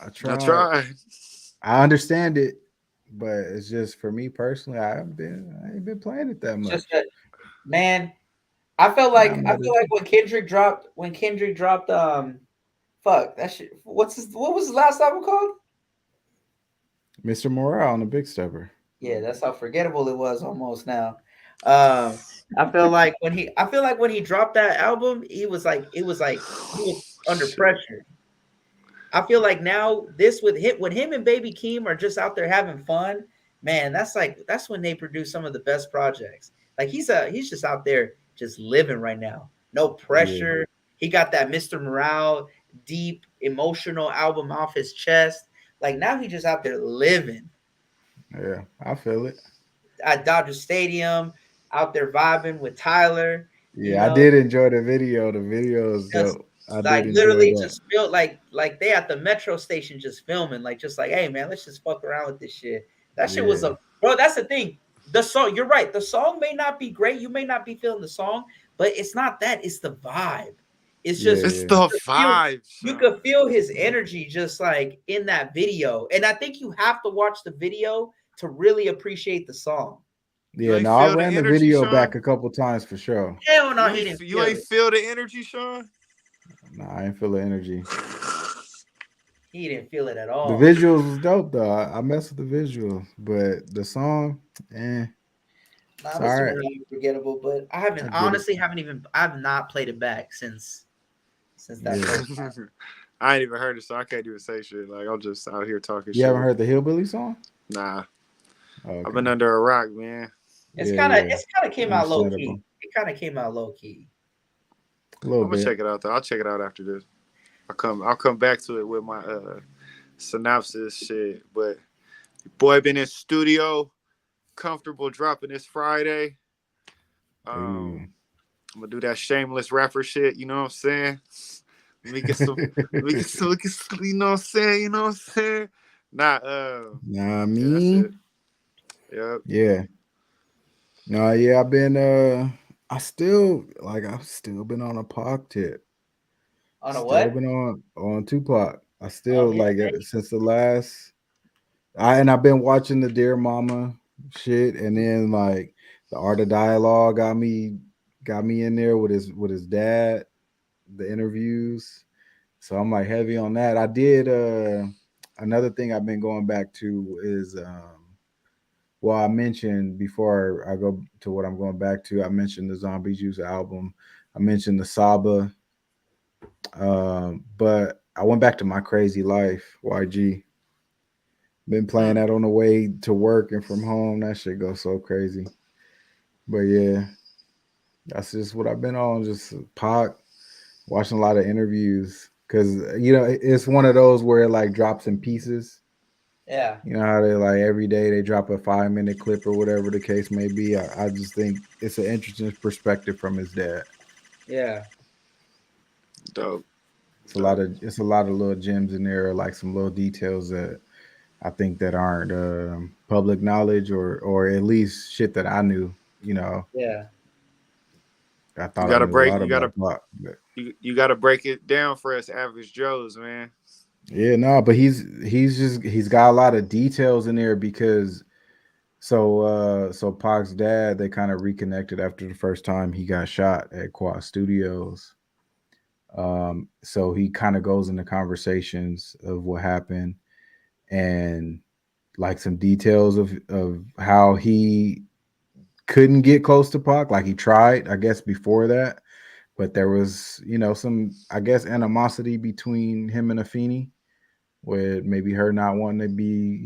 I I tried. tried. I understand it, but it's just for me personally, I ain't been playing it that It's just much. that, man. I'm I not feel like when Kendrick dropped fuck that shit. What was his last album called? Mr. Morale on the Big Stepper. Yeah, that's how forgettable it was almost now. I feel like when he dropped that album, it was like he was under Shit. pressure. I feel like now this with him when him and Baby Keem are just out there having fun, man, that's when they produce some of the best projects. Like he's just out there just living right now. No Yeah, pressure. He got that Mr. Morale deep emotional album off his chest. Like now he just out there living yeah, I feel it. at Dodger Stadium, out there vibing with Tyler, you Yeah, I know, did enjoy the video. The video is just dope. I did like enjoy literally that. just feel like they at the metro station just filming, like just like, hey man, let's just fuck around with this shit. That shit was Yeah, a bro. That's the thing. The song, you're right. The song may not be great. You may not be feeling the song, but it's not that. It's the vibe. It's yeah, just It's yeah, the feel vibe, you son. could feel his energy just like in that video. And I think you have to watch the video to really appreciate the song. You yeah. ain't No, I feel the ran the energy, video back Sean. a couple times for sure. Hell no, he didn't You feel ain't it. feel the energy, Sean. Nah, I ain't feel the energy. He didn't feel it at The all. visuals was dope though. I mess with the visuals, but the song, Nah, it's all Mr. right. Morale is forgettable, but I get it. honestly I've not played it back since that Yeah, first time. I ain't even heard it, so I can't even say shit. Like I'm just out here talking you haven't shit. heard the hillbilly song? Nah, Oh, I've okay, been under a rock, man. It's yeah, kind of yeah, it's kind of came out low key. understandable. It kind of came out low key. A little I'm gonna bit. check it out though. I'll check it out after this. I'll come back to it with my synopsis shit. But boy been in studio, comfortable dropping this Friday. Ooh. I'm gonna do that shameless rapper shit, you know what I'm saying? Let me get some you know what I'm saying, you know what I'm saying? Nah, Nah, yeah, that's me. it. Yep. Yeah. No, yeah, I've still been on a Pac tip. On a Still what? been on Tupac. I Oh still yeah, like man. since the last I've been watching the Dear Mama shit, and then like the Art of Dialogue got me in there with his dad, the interviews. So I'm like heavy on that. I did another thing I've been going back to is well, I mentioned before I go to what I'm going back to, I mentioned the Zombie Juice album. I mentioned the Saba. But I went back to My Crazy Life, YG. Been playing Hmm. that on the way to work and from home. That shit goes so crazy. But yeah, that's just what I've been on. Just Pac, watching a lot of interviews. Cause it's one of those where it like drops in pieces. Yeah, You know how they like every day they drop a 5 minute clip or whatever the case may be. I just think it's an interesting perspective from his dad. yeah, Dope. Dope. It's a lot of little gems in there, like some little details that I think that aren't public knowledge or at least shit that I knew. You know, yeah. I thought I knew a lot You about gotta Pac, but you gotta break it down for us average Joes, man. yeah, no, but he's got a lot of details in there because so Pac's dad, they kind of reconnected after the first time he got shot at Quad Studios. So he kind of goes into conversations of what happened and like some details of how he couldn't get close to Pac. Like he tried, I guess, before that, but there was, some, I guess, animosity between him and Afeni, with maybe her not wanting to be,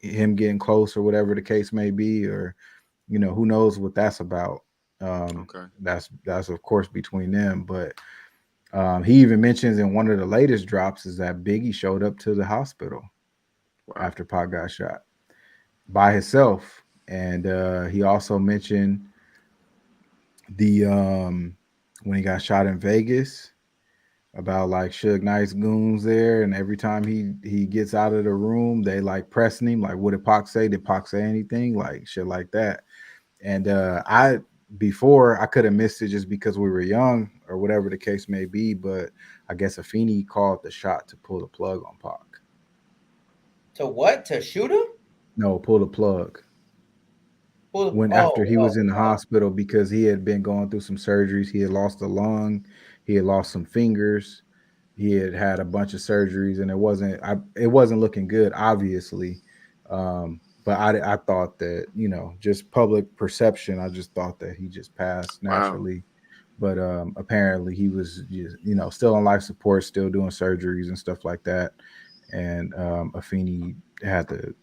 him getting close or whatever the case may be, or who knows what that's about. Okay. That's of course between them, but he even mentions in one of the latest drops is that Biggie showed up to the hospital Wow. after Pac got shot by himself, And he also mentioned the when he got shot in Vegas about like Suge Knight's goons there, and every time he gets out of the room, they like pressing him, like, what did Pac say? Did Pac say anything? Like shit like that. And I before I could have missed it just because we were young or whatever the case may be, but I guess Afeni called the shot to pull the plug on Pac. To what? To shoot him? No, pull the plug. When after he was in the hospital because he had been going through some surgeries, he had lost a lung, he had lost some fingers, he had had a bunch of surgeries, and it wasn't looking good, obviously. But I thought that, just public perception, I just thought that he just passed naturally. Wow. But apparently he was just, still on life support, still doing surgeries and stuff like that. And Afeni had the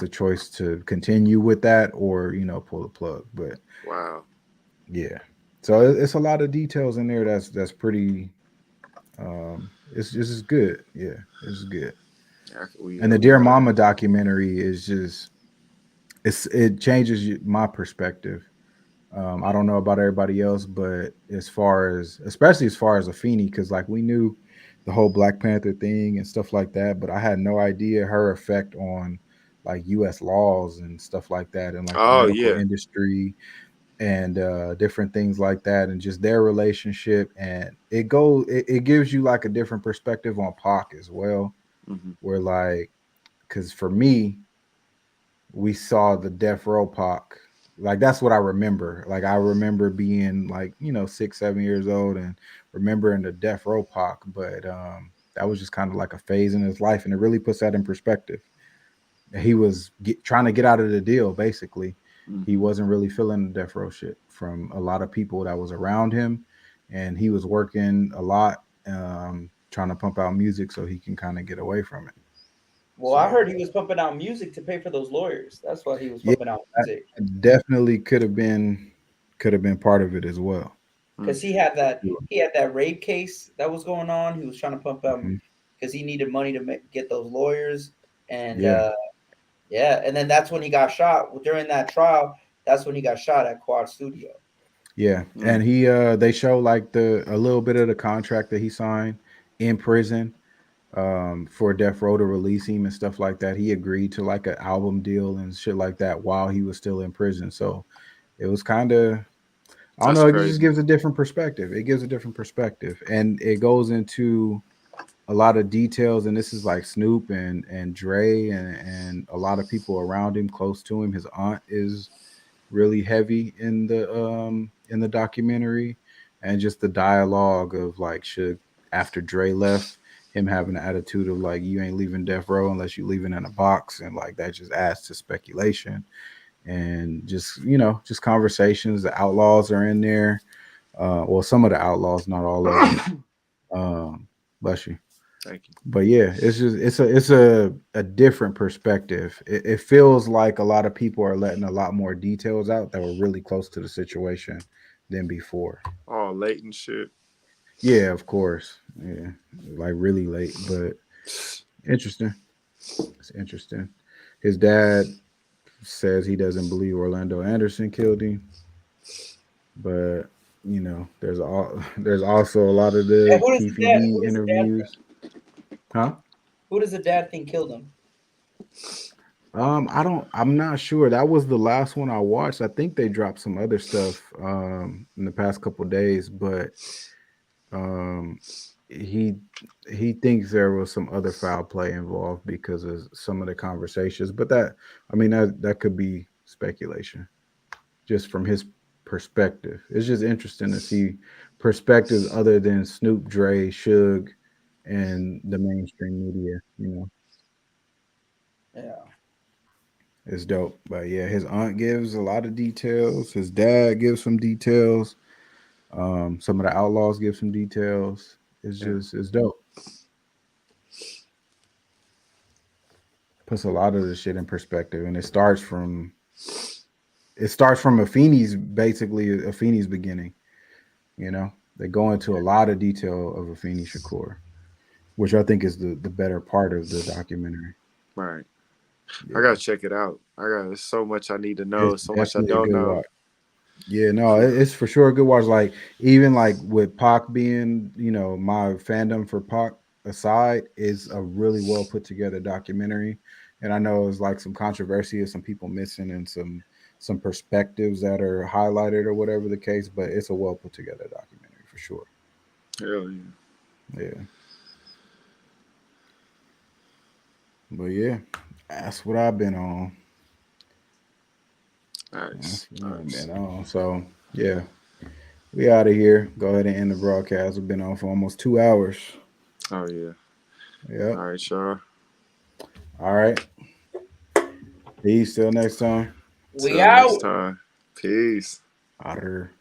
choice to continue with that or, pull the plug. But wow. Yeah. So it's a lot of details in there that's pretty it's just good. Yeah, it's good. And the Dear Mama documentary is just it changes my perspective. I don't know about everybody else, but especially as far as Afeni, because like we knew the whole Black Panther thing and stuff like that, but I had no idea her effect on like U.S. laws and stuff like that, and like the medical industry and different things like that, and just their relationship. And it gives you like a different perspective on Pac as well, where like, because for me, we saw the Death Row Pac. Like that's what I remember. Like I remember being like 6-7 years old and remembering the Death Row Pac, but that was just kind of like a phase in his life, and it really puts that in perspective. He was trying to get out of the deal. Basically, he wasn't really feeling the Death Row shit from a lot of people that was around him, and he was working a lot, trying to pump out music so he can kind of get away from it. Well, I heard he was pumping out music to pay for those lawyers. That's why he was pumping out music. Definitely could have been part of it as well. Because he had that rape case that was going on. He was trying to pump out because he needed money to get those lawyers, and and then that's when he got shot during that trial. That's when he got shot at Quad Studio. Yeah, and he they show like a little bit of the contract that he signed in prison for Death Row to release him and stuff like that. He agreed to like an album deal and shit like that while he was still in prison. So it was kind of, I don't know, it just gives a different perspective. It gives a different perspective, and it goes into a lot of details. And this is like Snoop and Dre and a lot of people around him, close to him. His aunt is really heavy in the documentary, and just the dialogue of like Suge after Dre left, him having an attitude of like, you ain't leaving Death Row unless you leaving in a box, and like that just adds to speculation and just just conversations. The Outlaws are in there, well, some of the Outlaws, not all of them. Bless you. Thank you. But yeah, it's a different perspective. It feels like a lot of people are letting a lot more details out that were really close to the situation than before. Oh, late and shit. Yeah, of course. Yeah, like really late, but interesting. It's interesting. His dad says he doesn't believe Orlando Anderson killed him, but there's also a lot of the PPD interviews. Huh? Who does the dad think killed him? I'm not sure. That was the last one I watched. I think they dropped some other stuff in the past couple of days, but he thinks there was some other foul play involved because of some of the conversations. But that could be speculation, just from his perspective. It's just interesting to see perspectives other than Snoop, Dre, Suge, and the mainstream media. Yeah. It's dope. But yeah, his aunt gives a lot of details. His dad gives some details. Some of the Outlaws give some details. It's dope. Puts a lot of the shit in perspective, and it starts from Afeni's beginning. They go into a lot of detail of Afeni Shakur, which I think is the better part of the documentary. Right. I gotta check it out. There's so much I need to know, It's so much I definitely a don't good know. watch. Yeah, no, it's for sure a good watch. Like even like with Pac being, my fandom for Pac aside, is a really well put together documentary. And I know it's like some controversy or some people missing and some perspectives that are highlighted or whatever the case, but it's a well put together documentary for sure. Hell yeah. Yeah. But yeah, that's what I've been on. Nice. That's what I've Nice. been on. So yeah. We out of here. Go ahead and end the broadcast. We've been on for almost 2 hours. Oh yeah. Yep. All right, y'all. All right. Peace. Till next time. We Till next out. time. Peace. Otter.